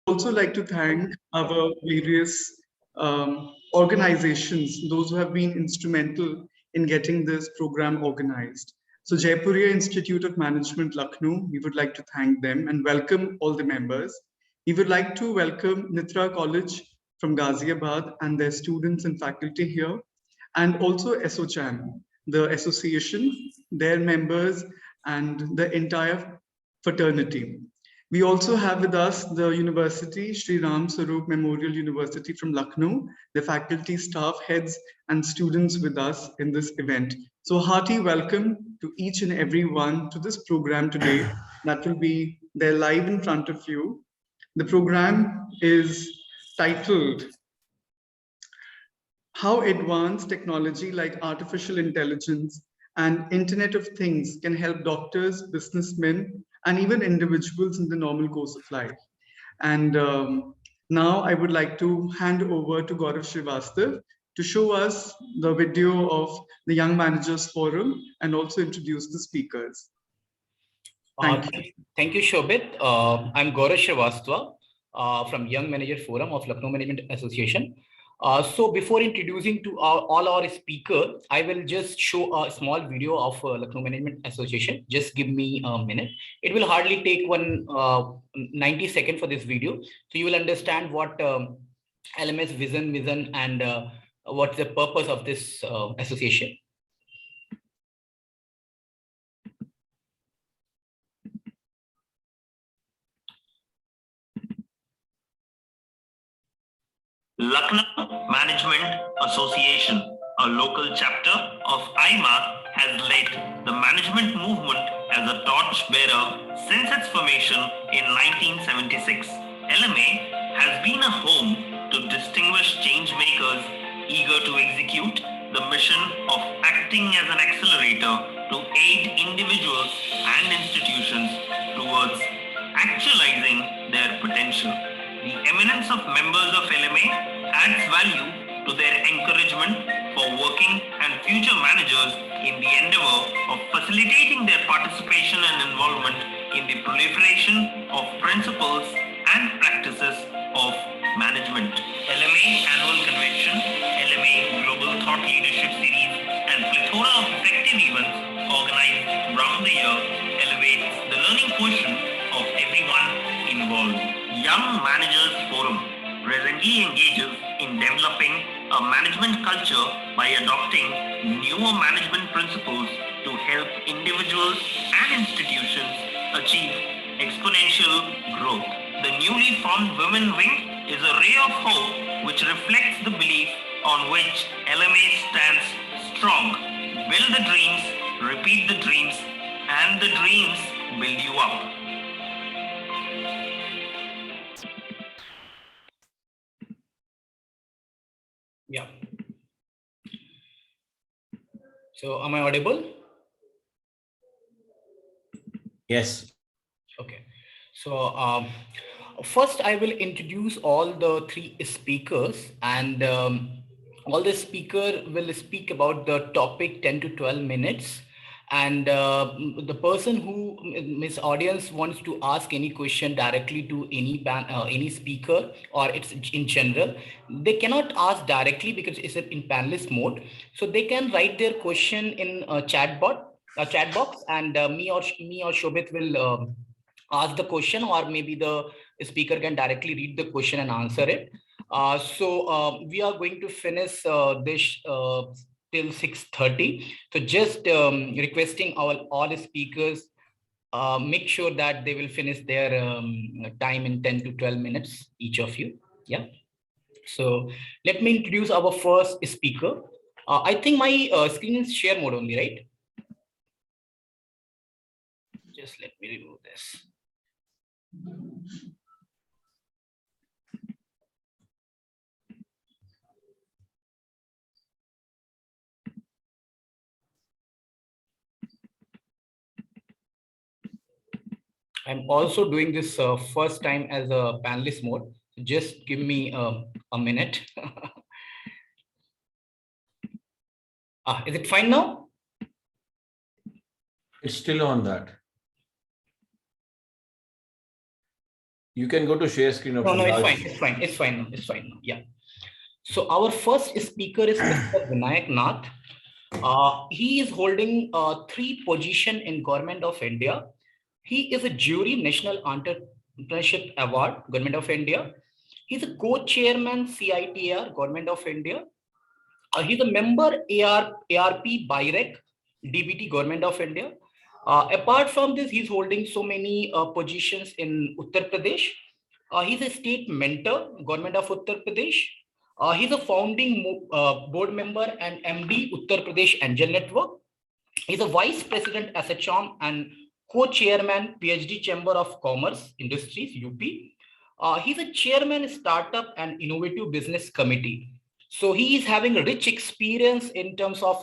also like to thank our various organizations, those who have been instrumental in getting this program organized. So Jaipuria Institute of Management, Lucknow, we would like to thank them and welcome all the members. We would like to welcome Nitra College from Ghaziabad and their students and faculty here, and also SOCHAM, the association, their members, and the entire fraternity. We also have with us the University, Sri Ram Sarup Memorial University from Lucknow, the faculty, staff, heads, and students with us in this event. So hearty welcome to each and every one to this program today that will be there live in front of you. The program is titled How Advanced Technology like Artificial Intelligence and Internet of Things can help doctors, businessmen, and even individuals in the normal course of life. And now I would like to hand over to Gaurav Srivastav to show us the video of the Young Managers Forum and also introduce the speakers. Thank you, Shobit. I'm Gaurav Srivastav from Young Manager Forum of Lucknow Management Association. So before introducing to all our speakers, I will just show a small video of Lucknow Management Association. Just give me a minute. It will hardly take 90 seconds for this video. So you will understand what LMS vision and what's the purpose of this association. Lucknow Management Association, a local chapter of IMA, has led the management movement as a torchbearer since its formation in 1976. LMA has been a home to distinguished change makers eager to execute the mission of acting as an accelerator to aid individuals and institutions towards actualizing their potential. The eminence of members of LMA adds value to their encouragement for working and future managers in the endeavor of facilitating their participation and involvement in the proliferation of principles and practices of management. LMA Annual Convention, LMA Global Thought Leadership Series, and plethora of effective events organized round the year elevates the learning quotient of everyone involved. Young Managers Forum presently engages in developing a management culture by adopting newer management principles to help individuals and institutions achieve exponential growth. The newly formed Women Wing is a ray of hope which reflects the belief on which LMA stands strong. Build the dreams, repeat the dreams, and the dreams build you up. Yeah. So am I audible? Yes. Okay. So first I will introduce all the three speakers, and all the speaker will speak about the topic 10 to 12 minutes. And the person who Miss Audience wants to ask any question directly to any speaker, or it's in general, they cannot ask directly because it's in panelist mode. So they can write their question in a chat box, and me or Shobit will ask the question, or maybe the speaker can directly read the question and answer it. So we are going to finish this till 6:30. So just requesting all the speakers, make sure that they will finish their time in 10 to 12 minutes, each of you. Yeah. So let me introduce our first speaker. I think my screen is share mode only, right? Just let me remove this. I'm also doing this first time as a panelist mode. Just give me a minute. Is it fine now? It's still on that. You can go to share screen of No, it's large. fine. It's fine. It's fine. It's fine. Yeah. So our first speaker is Mr. Vinayak Nath. He is holding 3 positions in Government of India. He is a jury National Entrepreneurship Award, Government of India. He's a co-chairman CITR, Government of India. He's a member ARP BIREC, DBT, Government of India. Apart from this, he's holding so many positions in Uttar Pradesh. He's a state mentor, Government of Uttar Pradesh. He's a founding board member and MD, Uttar Pradesh Angel Network. He's a vice president SHOM and co-chairman PhD Chamber of Commerce Industries, UP. He's a chairman Startup and Innovative Business Committee. So he is having a rich experience in terms of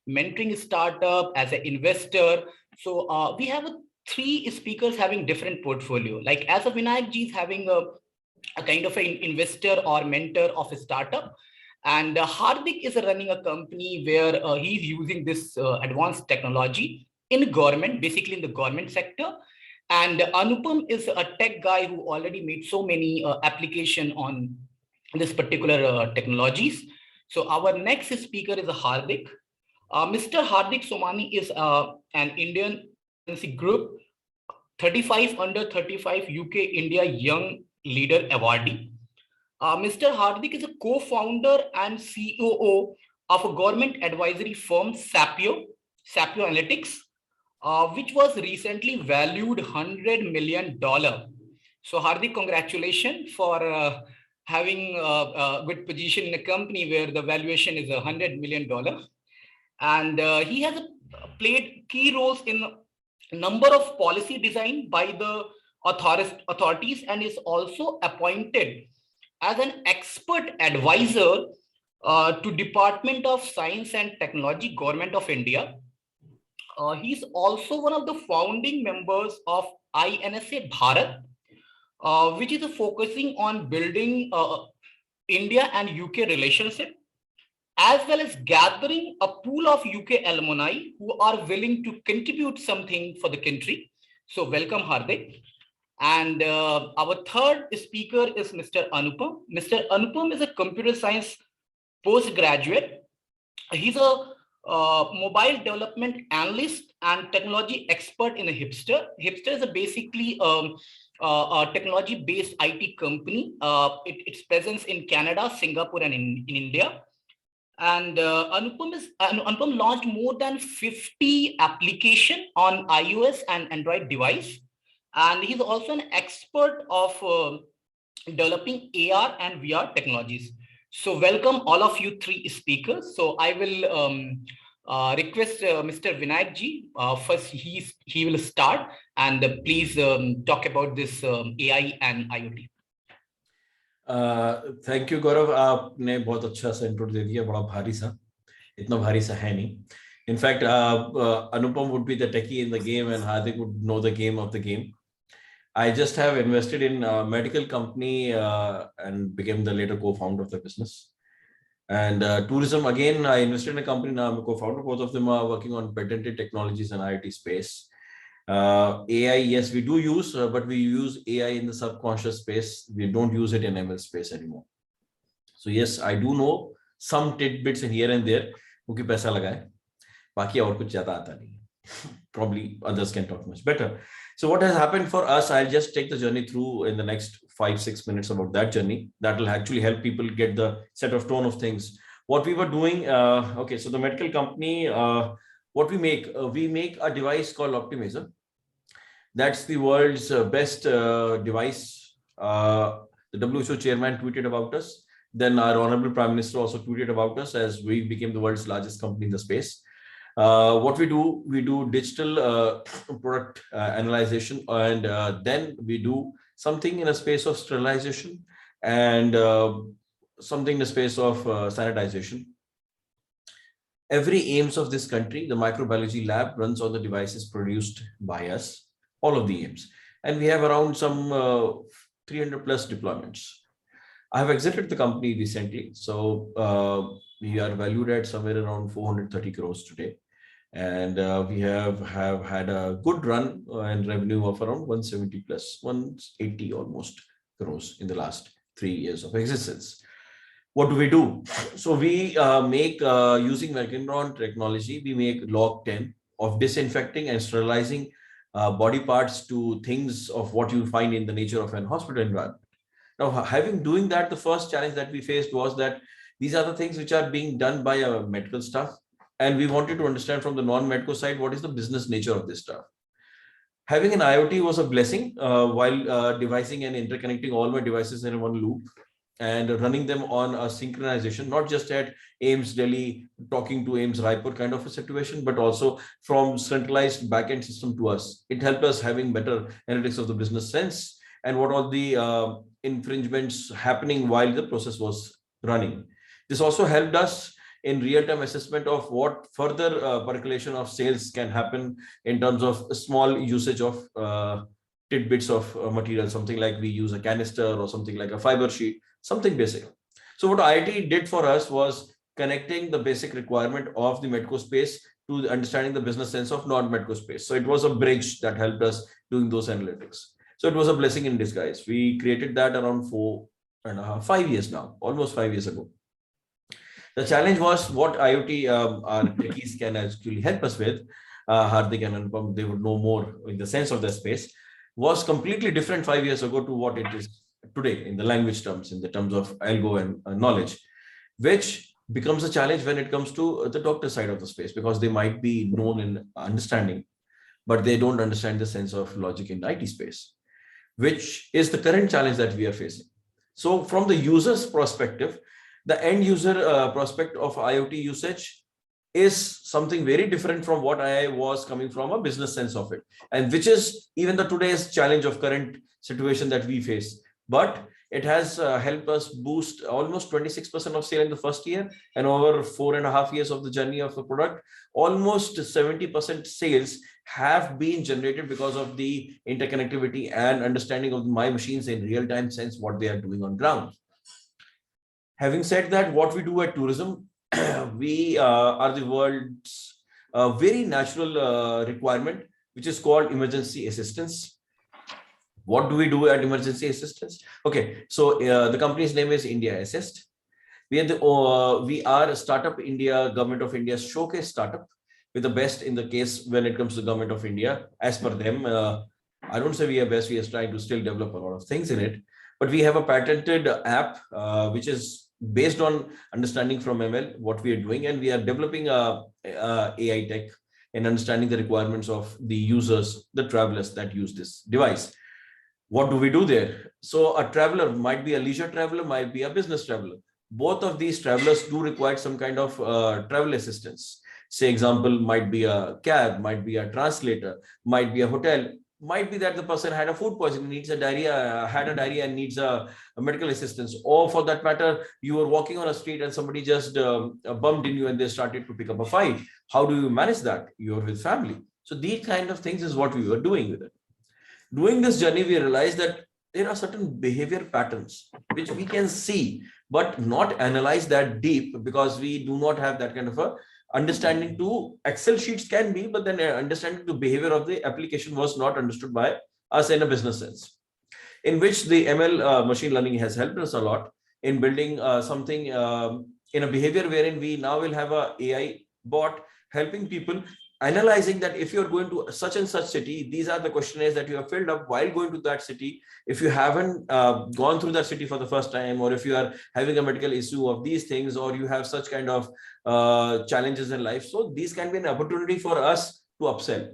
mentoring startup as an investor. So we have 3 speakers having different portfolio. Like as of Vinayak ji is having a kind of an investor or mentor of a startup. And Hardik is running a company where he's using this advanced technology in government, basically in the government sector. And Anupam is a tech guy who already made so many application on this particular technologies. So our next speaker is Hardik. Mr. Hardik Somani is an Indian group 35 under 35 UK India Young Leader Awardee. Mr. Hardik is a co-founder and COO of a government advisory firm, Sapio Analytics, which was recently valued $100 million. So Hardik, congratulations for having a good position in a company where the valuation is $100 million. And he has played key roles in a number of policy design by the authorities and is also appointed as an expert advisor to Department of Science and Technology, Government of India. He's also one of the founding members of INSA Bharat, which is focusing on building India and UK relationship, as well as gathering a pool of UK alumni who are willing to contribute something for the country. So welcome, Hardik. And our third speaker is Mr. Anupam. Mr. Anupam is a computer science postgraduate. He's a mobile development analyst and technology expert in a Hipster. Hipster is basically a technology-based IT company. Its presence in Canada, Singapore, and in India. And Anupam launched more than 50 applications on iOS and Android device. And he's also an expert of developing AR and VR technologies. So welcome all of you 3 speakers. So I will request Mr. Vinayak ji. First, he will start and please talk about this AI and IoT. Thank you Gaurav, आपने बहुत अच्छा सा intro दे दिया, बड़ा भारी सा, इतना भारी सा है नहीं. In fact Anupam would be the techie in the game and Hardik would know the game of the game. I just have invested in a medical company and became the later co-founder of the business. And tourism, again, I invested in a company, now I'm a co-founder. Both of them are working on patented technologies and IoT space. AI, yes, we do use, but we use AI in the subconscious space. We don't use it in ML space anymore. So yes, I do know some tidbits in here and there. क्योंकि पैसा लगा है, बाकी और कुछ ज़्यादा आता नहीं. Probably others can talk much better. So what has happened for us, I'll just take the journey through in the next 5-6 minutes about that journey. That will actually help people get the set of tone of things. What we were doing, okay, so the medical company, what we make a device called Optimizer. That's the world's best device. The WHO chairman tweeted about us. Then our honorable prime minister also tweeted about us as we became the world's largest company in the space. What we do digital product analyzation, and then we do something in a space of sterilization and something in the space of sanitization. Every AIMS of this country, the microbiology lab runs on the devices produced by us, all of the AIMS. And we have around some 300 plus deployments. I have exited the company recently. So we are valued at somewhere around 430 crores today. And we have had a good run and revenue of around 170 plus, 180 almost. crores in the last 3 years of existence. What do we do? So we make, using Mercantron technology, we make log 10 of disinfecting and sterilizing body parts to things of what you find in the nature of an hospital environment. Now, having doing that, the first challenge that we faced was that these are the things which are being done by our medical staff. And we wanted to understand from the non-medical side, what is the business nature of this stuff. Having an IoT was a blessing while devising and interconnecting all my devices in one loop and running them on a synchronization, not just at AIMS Delhi, talking to AIMS Raipur kind of a situation, but also from centralized backend system to us. It helped us having better analytics of the business sense and what are the infringements happening while the process was running. This also helped us in real-time assessment of what further percolation of sales can happen in terms of small usage of tidbits of material, something like we use a canister or something like a fiber sheet, something basic. So what IoT did for us was connecting the basic requirement of the Medco space to understanding the business sense of non-Medco space. So it was a bridge that helped us doing those analytics. So it was a blessing in disguise. We created that around 5 years now, almost 5 years ago. The challenge was what IoT our techies can actually help us with. Hardik and Anupam, they would know more in the sense of the space, was completely different 5 years ago to what it is today in the language terms, in the terms of algo and knowledge, which becomes a challenge when it comes to the doctor side of the space, because they might be known in understanding, but they don't understand the sense of logic in IT space, which is the current challenge that we are facing. So from the user's perspective, the end user prospect of IoT usage is something very different from what I was coming from a business sense of it, and which is even the today's challenge of current situation that we face. But it has helped us boost almost 26% of sale in the first year, and over 4.5 years of the journey of the product, almost 70% sales have been generated because of the interconnectivity and understanding of my machines in real-time sense, what they are doing on ground. Having said that, what we do at tourism, we are the world's very natural requirement, which is called emergency assistance. What do we do at emergency assistance? Okay, so the company's name is India Assist. We are a Startup India, Government of India's showcase startup with the best in the case when it comes to Government of India. As per them, I don't say we are best, we are trying to still develop a lot of things in it. But we have a patented app, which is based on understanding from ML what we are doing, and we are developing a AI tech and understanding the requirements of the users, the travelers that use this device. What do we do there? So a traveler might be a leisure traveler, might be a business traveler. Both of these travelers do require some kind of travel assistance. Say example might be a cab, might be a translator, might be a hotel, might be that the person had a food poisoning, needs a diarrhea, had a diarrhea and needs a medical assistance. Or for that matter, you were walking on a street and somebody just bumped in you and they started to pick up a fight. How do you manage that? You're with family. So these kind of things is what we were doing with it. Doing this journey, we realized that there are certain behavior patterns which we can see, but not analyze that deep because we do not have that kind of a understanding to Excel sheets can be, but then understanding the behavior of the application was not understood by us in a business sense, in which the ML machine learning has helped us a lot in building something in a behavior wherein we now will have a AI bot helping people analyzing that if you're going to such and such city, these are the questionnaires that you have filled up while going to that city. If you haven't gone through that city for the first time, or if you are having a medical issue of these things, or you have such kind of challenges in life, so these can be an opportunity for us to upsell.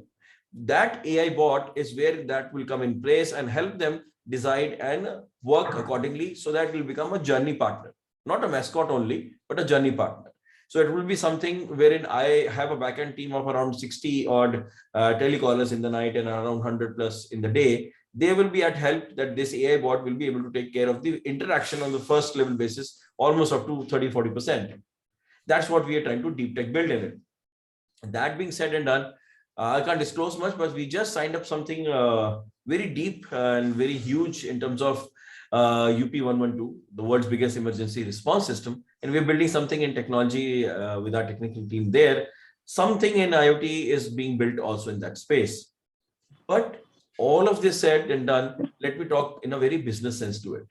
That AI bot is where that will come in place and help them decide and work accordingly, so that will become a journey partner, not a mascot only, but a journey partner. So it will be something wherein I have a backend team of around 60 odd telecallers in the night and around 100 plus in the day. They will be at help that this AI bot will be able to take care of the interaction on the first level basis, almost up to 30-40%. That's what we are trying to deep tech build in it. That being said and done, I can't disclose much, but we just signed up something very deep and very huge in terms of UP112, the world's biggest emergency response system. And we're building something in technology with our technical team there. Something in IoT is being built also in that space. But All of this said and done, let me talk in a very business sense to it.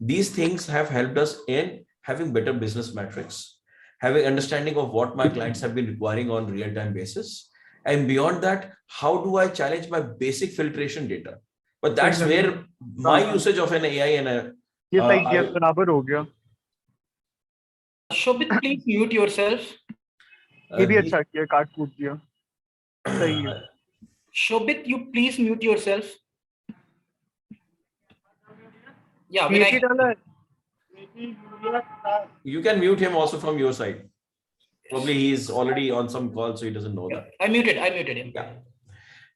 These things have helped us in having better business metrics, having understanding of what my clients have been requiring on real-time basis. And beyond that, how do I challenge my basic filtration data? But that's where my usage of an AI and a Shobit, please mute yourself. Shobit, you please mute yourself. Yeah, you can mute him also from your side. Probably he's already on some call, so he doesn't know that. I muted him. Yeah.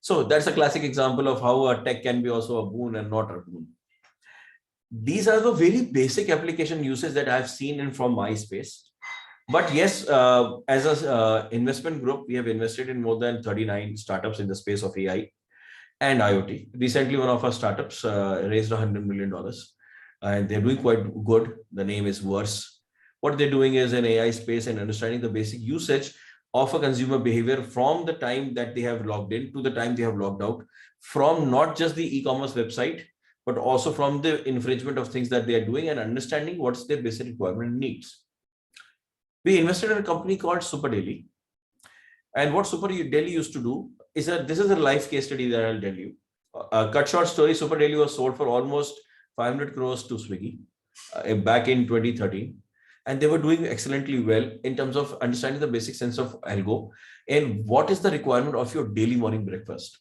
So that's a classic example of how a tech can be also a boon and not a boon. These are the very basic application uses that I've seen in from my space. But yes, as an investment group, we have invested in more than 39 startups in the space of AI and IoT. Recently, one of our startups raised $100 million, and they're doing quite good. The name is Verse. What they're doing is in AI space and understanding the basic usage of a consumer behavior from the time that they have logged in to the time they have logged out, from not just the e-commerce website, but also from the infringement of things that they are doing and understanding what's their basic requirement and needs. We invested in a company called Super Daily. And what Super Daily used to do is that this is a live case study that I'll tell you. A cut short story, Super Daily was sold for almost 500 crores to Swiggy back in 2013. And they were doing excellently well in terms of understanding the basic sense of algo and what is the requirement of your daily morning breakfast.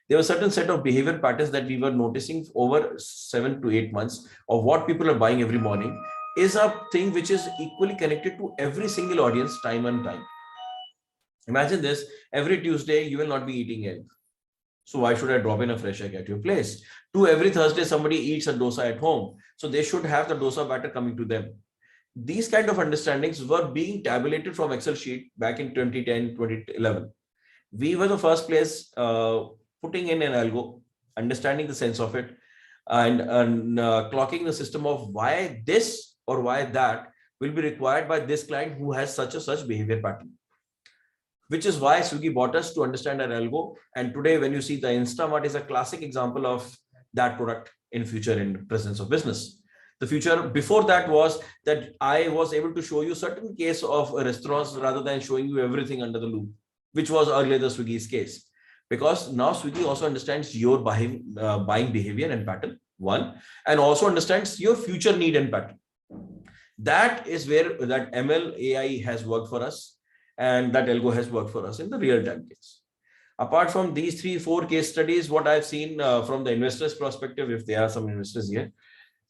There were a certain set of behavior patterns that we were noticing over 7 to 8 months of what people are buying every morning is a thing which is equally connected to every single audience time and time. Imagine this, every Tuesday you will not be eating egg. So why should I drop in a fresh egg at your place? Every Thursday somebody eats a dosa at home. So they should have the dosa batter coming to them. These kind of understandings were being tabulated from Excel sheet back in 2010, 2011. We were the first place putting in an algo, understanding the sense of it, and clocking the system of why this or why that will be required by this client who has such behavior pattern. Which is why Swiggy bought us to understand our algo. And today, when you see the Instamart is a classic example of that product in future in presence of business. The future before that was that I was able to show you certain case of restaurants rather than showing you everything under the loop, which was earlier the Swiggy's case. Because now Swiggy also understands your buying behavior and pattern, one, and also understands your future need and pattern. That is where that ML AI has worked for us. And that algo has worked for us in the real-time case. Apart from these 3-4 case studies, what I've seen from the investors' perspective, if there are some investors here,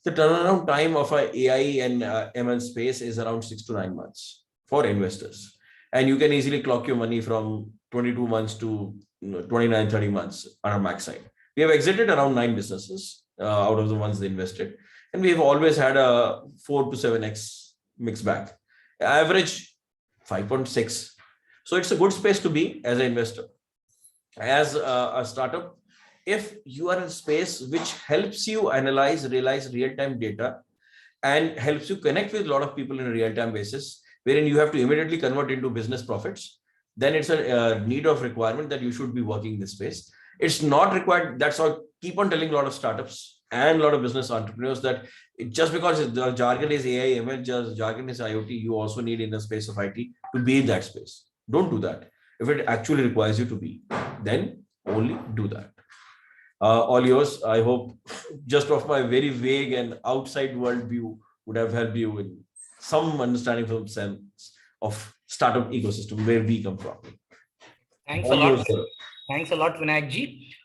the turnaround time of our AI and ML space is around 6 to 9 months for investors. And you can easily clock your money from 22 months to 29, 30 months on our max side. We have exited around 9 businesses out of the ones they invested. And we have always had a 4 to 7x mix back. Average 5.6. So it's a good space to be as an investor. As a startup, if you are in a space which helps you analyze, realize real-time data and helps you connect with a lot of people in a real-time basis, wherein you have to immediately convert into business profits, then it's a need of requirement that you should be working in this space. It's not required. That's why I keep on telling a lot of startups and a lot of business entrepreneurs that just because the jargon is AI, ML, just jargon is IoT, you also need in the space of IT to be in that space. Don't do that. If it actually requires you to be, then only do that. All yours. I hope just of my very vague and outside world view would have helped you in some understanding from sense of startup ecosystem where we come from. Thanks a lot. Thanks a lot, Vinayak ji.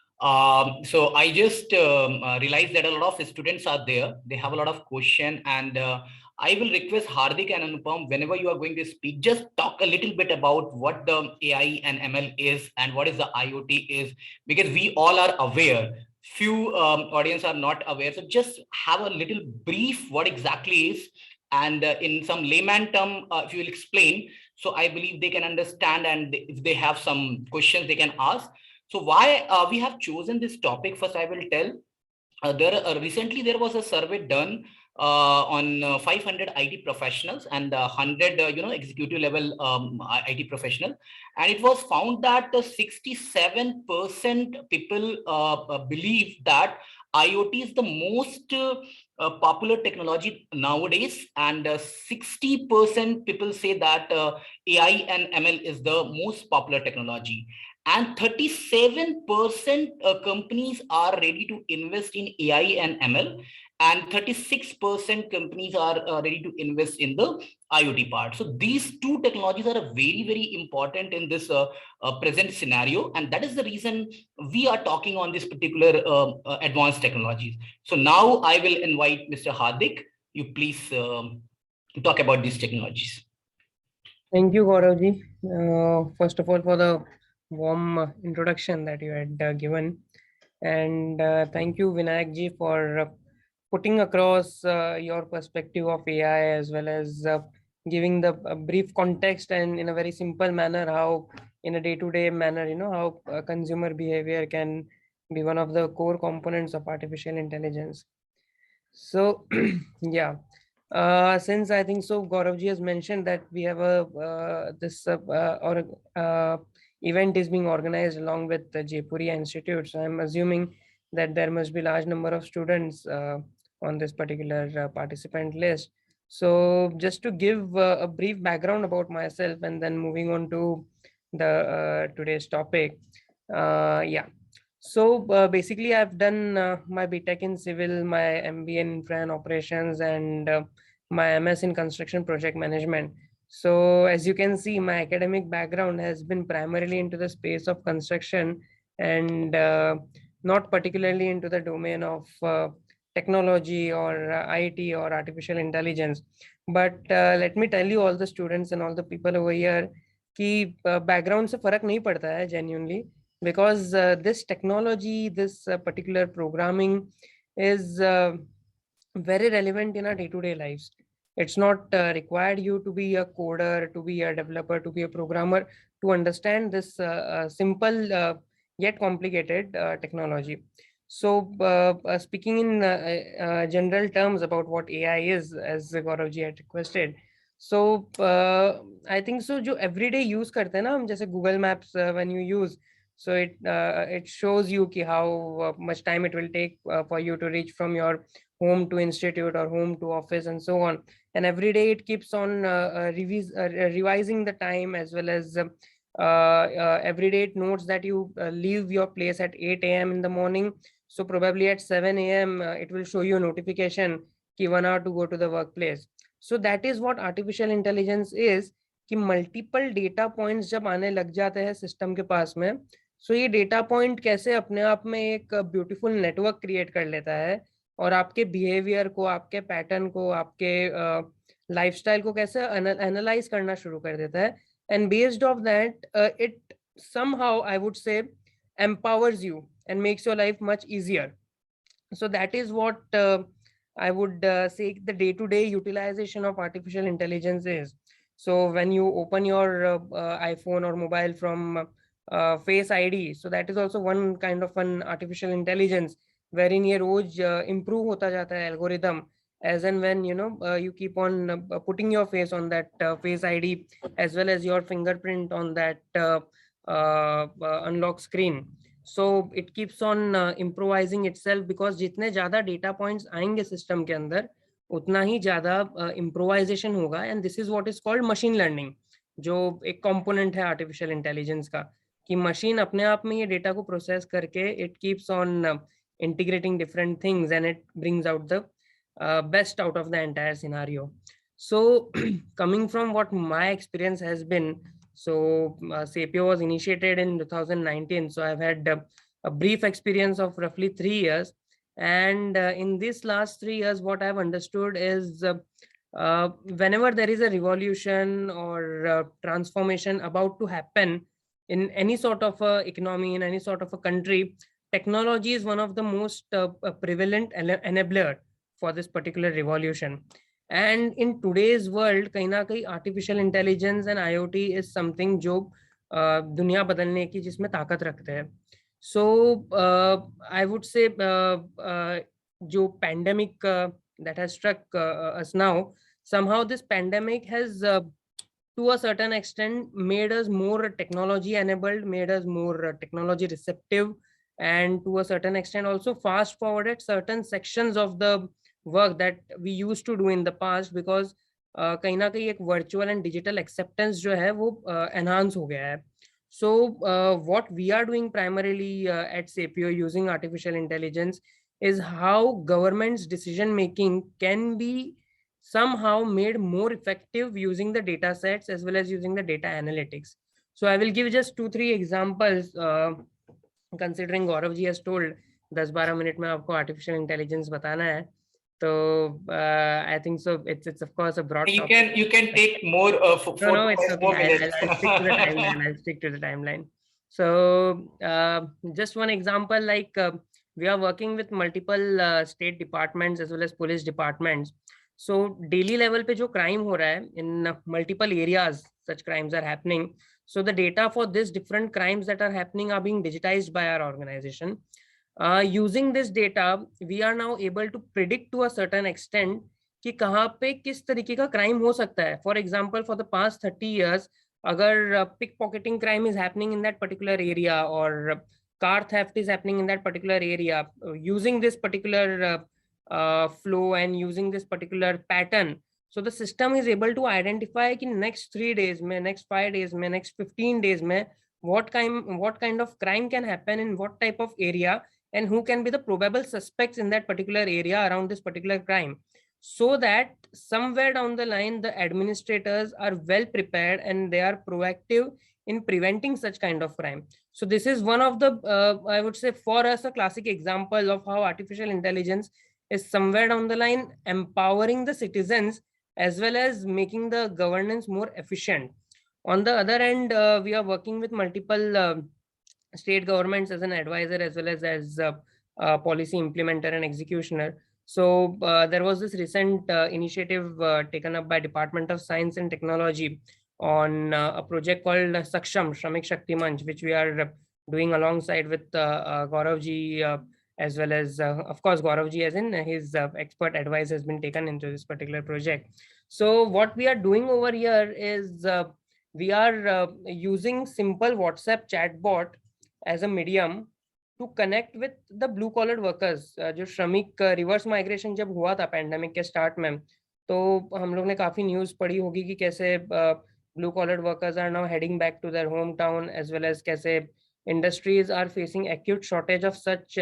So I just realized that a lot of students are there. They have a lot of questions, and I will request Hardik and Anupam, whenever you are going to speak, just talk a little bit about what the AI and ML is and what is the IoT is, because we all are aware. Few audience are not aware. So just have a little brief what exactly is, and in some layman term, if you will explain, so I believe they can understand, and if they have some questions, they can ask. So why we have chosen this topic, first I will tell. Recently there was a survey done on 500 IT professionals and 100 executive level IT professional, and it was found that 67% people believe that IoT is the most popular technology nowadays, and 60% people say that AI and ML is the most popular technology, and 37% companies are ready to invest in AI and ML, and 36% companies are ready to invest in the IoT part. So these two technologies are very, very important in this present scenario, and that is the reason we are talking on this particular advanced technologies. So now I will invite Mr. Hardik. You please talk about these technologies. Thank you, Gauravji. First of all, for the warm introduction that you had given. And thank you, Vinayakji, for putting across your perspective of AI, as well as giving the brief context and in a very simple manner how in a day-to-day manner, how consumer behavior can be one of the core components of artificial intelligence. So yeah, since I think so, Gauravji has mentioned that we have this event is being organized along with the Jaipuria Institute. So I'm assuming that there must be large number of students on this particular participant list. So just to give a brief background about myself, and then moving on to the today's topic. Yeah. So basically, I've done my BTech in civil, my MBA in infra and operations, and my MS in construction project management. So as you can see, my academic background has been primarily into the space of construction, and not particularly into the domain of technology or IT or artificial intelligence. But let me tell you, all the students and all the people over here, कि background से फर्क नहीं पड़ता है genuinely, because this technology, this particular programming is very relevant in our day-to-day lives. It's not required you to be a coder, to be a developer, to be a programmer to understand this simple yet complicated technology. So speaking in general terms about what AI is, as Gauravji had requested. So I think so जो everyday use करते हैं ना हम, जैसे Google Maps when you use, so it shows you कि how much time it will take for you to reach from your home to institute or home to office and so on. And every day it keeps on revising the time, as well as every day it notes that you leave your place at 8 a.m. in the morning. So probably at 7 a.m. It will show you a notification कि 1 hour to go to the workplace. So that is what artificial intelligence is, कि multiple data points जब आने लग जाते हैं system के पास में, so ये data point कैसे अपने आप में एक beautiful network create कर लेता है, और आपके behavior को, आपके pattern को, आपके lifestyle को कैसे analyze करना शुरू कर देता है, and based off that it somehow, I would say, empowers you and makes your life much easier. So that is what I would say the day-to-day utilization of artificial intelligence is. So when you open your iPhone or mobile from Face ID, so that is also one kind of an artificial intelligence, wherein ये रोज improve होता जाता है algorithm, as and when you keep on putting your face on that Face ID, as well as your fingerprint on that unlock screen. So it keeps on improvising itself, because जितने ज़्यादा data points आएंगे system के अंदर, उतना ही ज़्यादा improvisation होगा, and this is what is called machine learning, जो एक component है artificial intelligence का, कि machine अपने आप में ये data को process करके it keeps on integrating different things, and it brings out the best out of the entire scenario. So coming from what my experience has been, so CPO was initiated in 2019. So I've had a brief experience of roughly 3 years. And in this last 3 years, what I've understood is whenever there is a revolution or transformation about to happen in any sort of a economy, in any sort of a country, technology is one of the most prevalent enabler for this particular revolution. And in today's world, कहीं ना कहीं artificial intelligence and IoT is something जो दुनिया बदलने की जिसमें ताकत रखते हैं. So I would say जो pandemic that has struck us now. Somehow this pandemic has to a certain extent made us more technology enabled, made us more technology receptive, and to a certain extent also fast forwarded certain sections of the work that we used to do in the past, because कहीं ना कहीं एक virtual and digital acceptance जो है वो enhance हो गया है. So what we are doing primarily at CPO using artificial intelligence is how government's decision making can be somehow made more effective using the data sets as well as using the data analytics. So I will give just 2-3 examples, considering Gaurav ji has told 10-12 minute में आपको artificial intelligence बताना है. So I think so. It's of course a broad topic. You can take more for No, it's okay. more minutes. I'll stick to the timeline. I'll stick to the timeline. So just one example, like we are working with multiple state departments as well as police departments. So daily level पे जो crime हो रहा है in multiple areas, such crimes are happening. So the data for this different crimes that are happening are being digitized by our organization. Using this data, we are now able to predict to a certain extent कि कहाँ पे किस तरीके का crime हो सकता है. For example for the past 30 years, अगर pick pocketing crime is happening in that particular area और car theft is happening in that particular area, using this particular flow and using this particular pattern, so the system is able to identify कि next 3 days में, next 5 days में, next 15 days में what kind of crime can happen in what type of area, and who can be the probable suspects in that particular area around this particular crime, so that somewhere down the line the administrators are well prepared and they are proactive in preventing such kind of crime. So this is one of the I would say for us a classic example of how artificial intelligence is somewhere down the line empowering the citizens as well as making the governance more efficient. On the other end, we are working with multiple state governments as an advisor as well as policy implementer and executioner. So there was this recent initiative taken up by Department of Science and Technology on a project called Saksham, Shramik Shakti Manch, which we are doing alongside with Gaurav ji, as well as, of course, Gaurav ji, as in his expert advice has been taken into this particular project. So what we are doing over here is we are using simple WhatsApp chatbot as a medium to connect with the blue collar workers. जो श्रमिक reverse migration जब हुआ था pandemic के start में, तो हम लोग ने काफी न्यूज पढ़ी होगी कि कैसे blue collar workers are now heading back to their hometown, as well as कैसे industries are facing acute shortage of such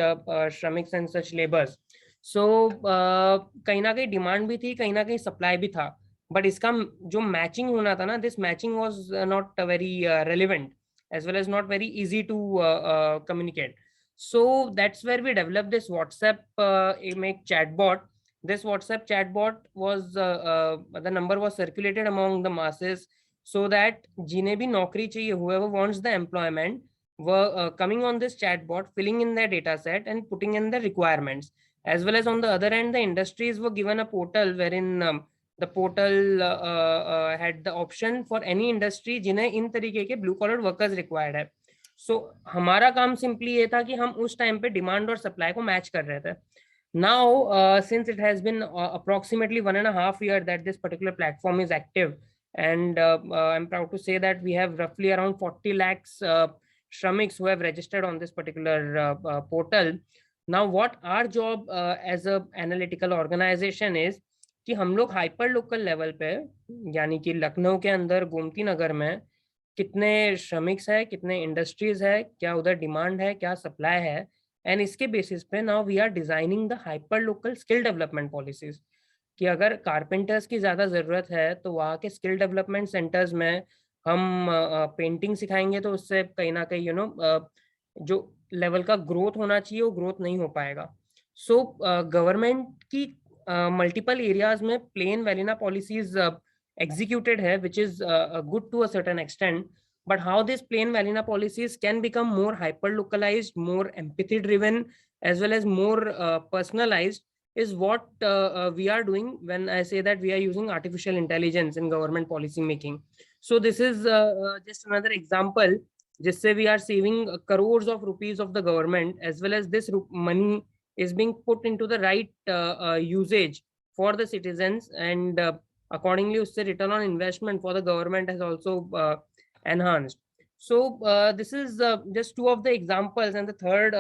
श्रमिक्स and such laborers. So कहीं ना कहीं डिमांड भी थी, कहीं ना कहीं सप्लाई भी था, बट इसका जो मैचिंग होना था ना, this matching was not very relevant as well as not very easy to communicate. So that's where we developed this WhatsApp make chatbot. This WhatsApp chatbot was the number was circulated among the masses, so that जिन्हें भी नौकरी चाहिए, whoever wants the employment, were coming on this chatbot, filling in their data set and putting in the requirements. As well as on the other end, the industries were given a portal wherein the portal had the option for any industry जिन्हें इन तरीके के blue collar workers required है. So हमारा काम simply ये था कि हम उस टाइम पे डिमांड और सप्लाई को मैच कर रहे थे. Now since it has been approximately 1.5 years that this particular platform is active, and I'm proud to say that we have roughly around 40 lakhs Shramiks who have registered on this particular portal. Now what our job as a analytical organization is कि हम लोग hyper local level पे, यानी कि लखनऊ के अंदर गोमती नगर में कितने श्रमिक्स है, कितने इंडस्ट्रीज है, क्या उधर डिमांड है, क्या सप्लाई है, एंड इसके बेसिस पे now we are designing the hyper local skill development policies. कि अगर कारपेंटर्स की ज़्यादा ज़रूरत है तो वहाँ के स्किल डेवलपमेंट सेंटर्स में हम पेंटिंग सिखाएंगे, तो उससे कहीं ना कहीं जो लेवल का ग्रोथ होना चाहिए वो ग्रोथ नहीं हो पाएगा. सो गवर्नमेंट की multiple areas में plain vanilla policies executed है, which is good to a certain extent, but how these plain vanilla policies can become more hyper localized, more empathy driven, as well as more personalized is what we are doing when I say that we are using artificial intelligence in government policy making. So this is just another example जिससे we are saving crores of rupees of the government, as well as this money is being put into the right usage for the citizens, and accordingly usse return on investment for the government has also enhanced. So this is just two of the examples, and the third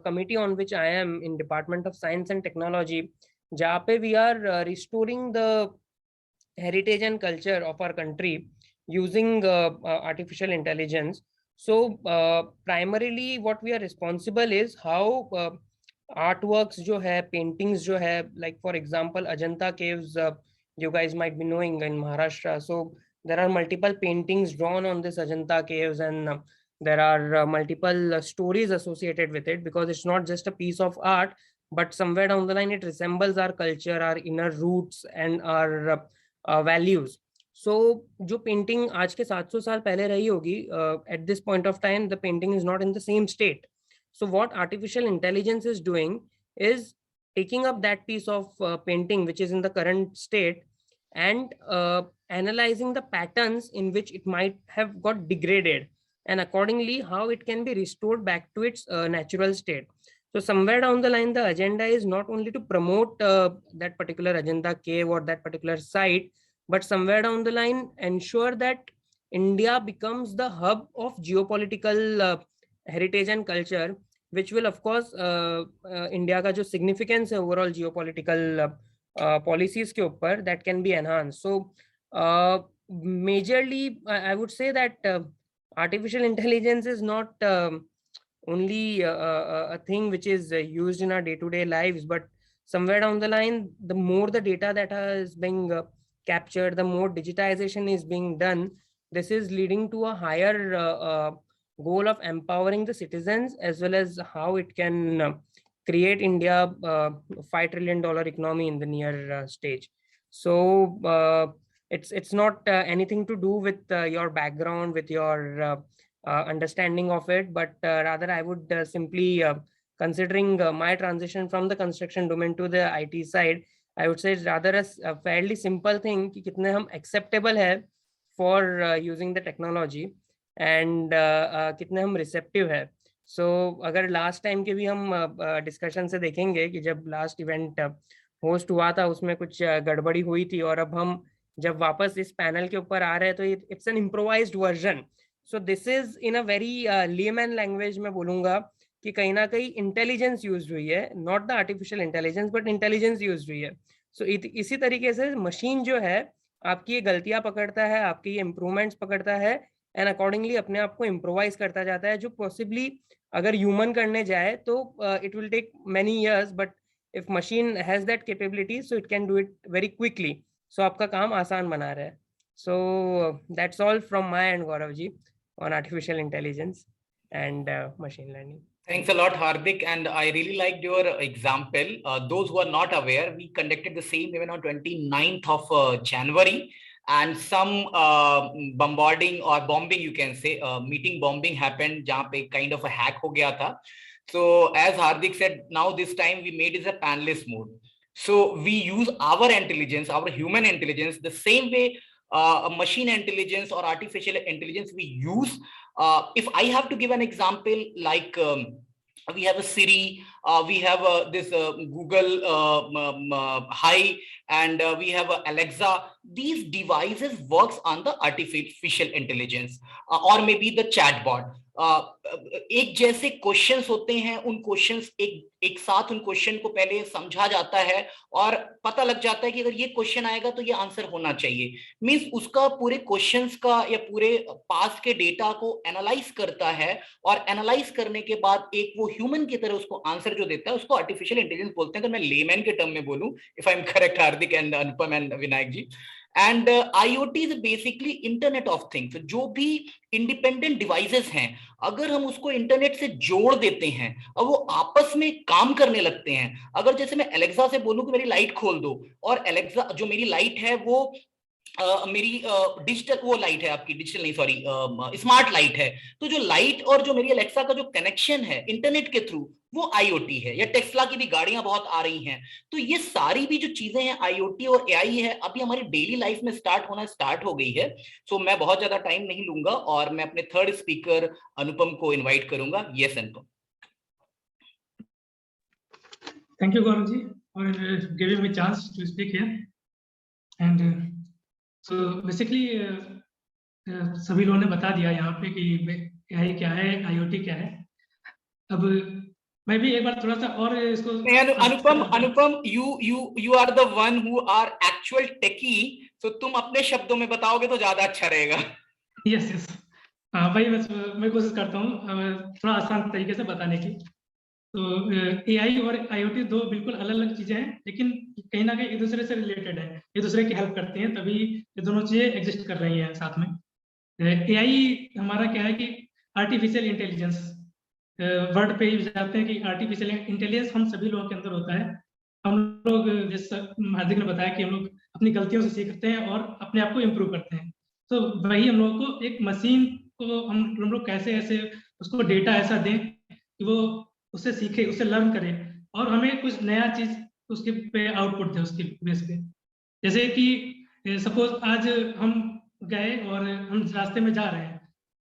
committee on which I am in Department of Science and Technology, jahan pe we are restoring the heritage and culture of our country using artificial intelligence. So primarily what we are responsible is how artworks jo hai, paintings jo hai, like for example Ajanta caves, you guys might be knowing, in Maharashtra. So there are multiple paintings drawn on this Ajanta caves, and there are multiple stories associated with it, because it's not just a piece of art, but somewhere down the line it resembles our culture, our inner roots, and our values. So जो painting आज के 700 साल पहले रही होगी, at this point of time the painting is not in the same state. So what artificial intelligence is doing is taking up that piece of painting which is in the current state, and analyzing the patterns in which it might have got degraded, and accordingly how it can be restored back to its natural state. So somewhere down the line, the agenda is not only to promote that particular Ajanta cave or that particular site, but somewhere down the line ensure that India becomes the hub of geopolitical heritage and culture, which will of course India का जो significance है overall geopolitical policies के ऊपर, that can be enhanced. So majorly I would say that artificial intelligence is not only a thing which is used in our day-to-day lives, but somewhere down the line, the more the data that is being captured, the more digitization is being done. This is leading to a higher goal of empowering the citizens, as well as how it can create India $5 trillion economy in the near stage. So it's not anything to do with your background, with your understanding of it, but rather I would simply, considering my transition from the construction domain to the IT side, I would say it's rather a fairly simple thing कि कितने हम acceptable है for using the technology, and कितने हम receptive है. So अगर last time के भी हम discussion से देखेंगे कि जब last event host हुआ था उसमें कुछ गड़बड़ी हुई थी, और अब हम जब वापस इस panel के ऊपर आ रहे हैं तो it's an improvised version. So this is in a very layman language मैं बोलूँगा कि कहीं ना कहीं इंटेलिजेंस यूज हुई है, not the artificial intelligence but intelligence use हुई है. सो इसी तरीके से मशीन जो है आपकी ये गलतियां पकड़ता है, आपकी ये इम्प्रूवमेंट्स पकड़ता है, एंड अकॉर्डिंगली अपने आप को इम्प्रोवाइज करता जाता है, जो पॉसिबली अगर ह्यूमन करने जाए तो it will take many years, but if machine has that capability so it can do it very quickly. So आपका काम आसान बना रहा है. So that's all from my end, Gaurav ji, on artificial intelligence and machine learning. Thanks a lot, Hardik, and I really liked your example. Those who are not aware, we conducted the same event on 29th of January, and some bombarding or bombing, you can say, meeting bombing happened, जहाँ पे kind of a hack हो गया था. So as Hardik said, now this time we made it a panelist mode. So we use our intelligence, our human intelligence, the same way machine intelligence or artificial intelligence we use. If I have to give an example, like we have a Siri, we have this Google Hi, and we have Alexa. These devices works on the artificial intelligence, or maybe the chatbot. एक जैसे questions होते हैं, उन questions एक साथ उन question को पहले समझा जाता है और पता लग जाता है कि अगर ये क्वेश्चन आएगा तो ये आंसर होना चाहिए. मींस उसका पूरे क्वेश्चंस का या पूरे पास्ट के डेटा को एनालाइज करता है, और एनालाइज करने के बाद एक वो ह्यूमन की तरह उसको आंसर जो देता है उसको आर्टिफिशियल इंटेलिजेंस बोलते हैं. तो मैं लेमैन के टर्म में बोलूं, if I am correct, Hardik and Anupam and Vinayak ji. And IoT is basically internet of things. जो भी इंडिपेंडेंट डिवाइसेस हैं, अगर हम उसको इंटरनेट से जोड़ देते हैं और वो आपस में काम करने लगते हैं. अगर जैसे मैं एलेक्सा से बोलूं कि मेरी लाइट खोल दो, और एलेक्सा जो मेरी लाइट है वो मेरी डिजिटल वो लाइट है, आपकी डिजिटल नहीं, सॉरी, स्मार्ट लाइट है. तो जो लाइट और जो मेरी एलेक्सा का जो कनेक्शन है इंटरनेट के थ्रू, वो IoT है. या टेस्ला की भी गाड़ियां बहुत आ रही हैं. तो ये सारी भी जो चीजें हैं IoT और AI है, अभी हमारी डेली लाइफ में स्टार्ट हो गई है. सो मैं बहुत ज्यादा टाइम नहीं लूंगा और मैं अपने थर्ड स्पीकर अनुपम को इनवाइट करूंगा. Yes Anupam. Thank you, Gaurav ji. for giving me chance to speak here. And so basically सभी लोगों ने बता दिया यहाँ पे कि AI क्या है, IoT क्या है. अब मैं भी एक बार थोड़ा सा और इसको अनुपम you are the one who are actual techie, so तुम अपने शब्दों में बताओगे तो ज्यादा अच्छा रहेगा. यस हाँ भाई, मैं कोशिश करता हूँ थोड़ा आसान तरीके से बताने की. तो AI और IoT दो बिल्कुल अलग अलग चीजें हैं, लेकिन कहीं ना कहीं एक दूसरे से रिलेटेड है, एक दूसरे की हेल्प करती हैं, तभी ये दोनों चीजें एग्जिस्ट कर रही हैं साथ में. AI हमारा क्या है कि आर्टिफिशियल इंटेलिजेंस, वर्ड पे ही जाते हैं कि आर्टिफिशियल इंटेलिजेंस हम सभी लोगों के अंदर होता है. हम लोग, जैसे हार्दिक ने बताया कि हम लोग अपनी गलतियों से सीखते हैं और अपने आप को इम्प्रूव करते हैं. तो वही हम लोग को एक मशीन को हम लोग कैसे ऐसे उसको डेटा ऐसा दें कि वो उससे सीखे, उससे लर्न करे और हमें कुछ नया चीज उसके पे आउटपुट दे उसके बेस पे. जैसे कि सपोज आज हम गए और हम रास्ते में जा रहे हैं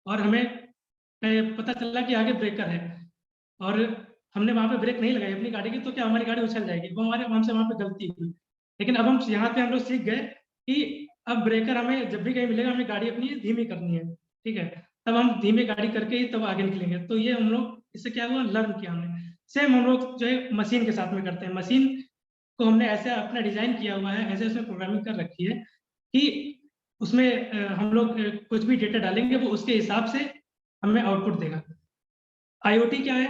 और हमें पता चला कि आगे ब्रेकर है और हमने वहां पे ब्रेक नहीं लगाई अपनी गाड़ी की, तो क्या हमारी गाड़ी उछल जाएगी? वो हमारे हमसे वहां पे गलती हुई. लेकिन अब हम यहाँ पे हम लोग सीख गए कि अब ब्रेकर हमें जब भी कहीं मिलेगा हमें गाड़ी अपनी धीमी करनी है, ठीक है? तब हम धीमी गाड़ी करके ही तब आगे निकलेंगे. तो ये हम लोग, इससे क्या हुआ, लर्न किया हमने. सेम हम लोग जो है मशीन के साथ में करते हैं. मशीन को हमने ऐसे अपना डिजाइन किया हुआ है, ऐसे उसमें प्रोग्रामिंग कर रखी है कि उसमें हम लोग कुछ भी डेटा डालेंगे वो उसके हिसाब से हमें आउटपुट देगा. IoT क्या है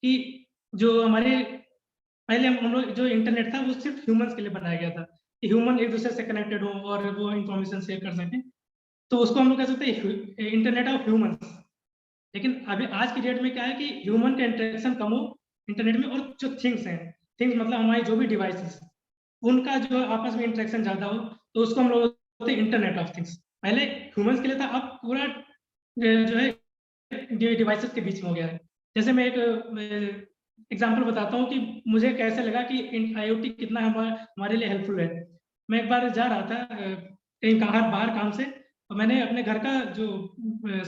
कि जो हमारे पहले हम लोग जो इंटरनेट था वो सिर्फ ह्यूमंस के लिए बनाया गया था कि ह्यूमन एक दूसरे से कनेक्टेड हो और वो इंफॉर्मेशन शेयर कर सकें. तो उसको हम लोग कह सकते हैं इंटरनेट ऑफ ह्यूमंस. लेकिन अभी आज की डेट में क्या है कि ह्यूमन का इंटरेक्शन कम हो इंटरनेट में, और जो थिंग्स हैं, थिंग्स मतलब हमारी जो भी डिवाइसेस, उनका जो आपस में इंटरेक्शन ज्यादा हो, तो उसको हम लोग बोलते हैं इंटरनेट ऑफ थिंग्स. पहले ह्यूमंस के लिए था, अब पूरा जो है डिवाइसेस के बीच में हो गया है. जैसे मैं एक एग्जांपल बताता हूँ कि मुझे कैसे लगा कि IoT कितना हमारे लिए हेल्पफुल है. मैं एक बार जा रहा था कहीं बाहर काम से, और मैंने अपने घर का जो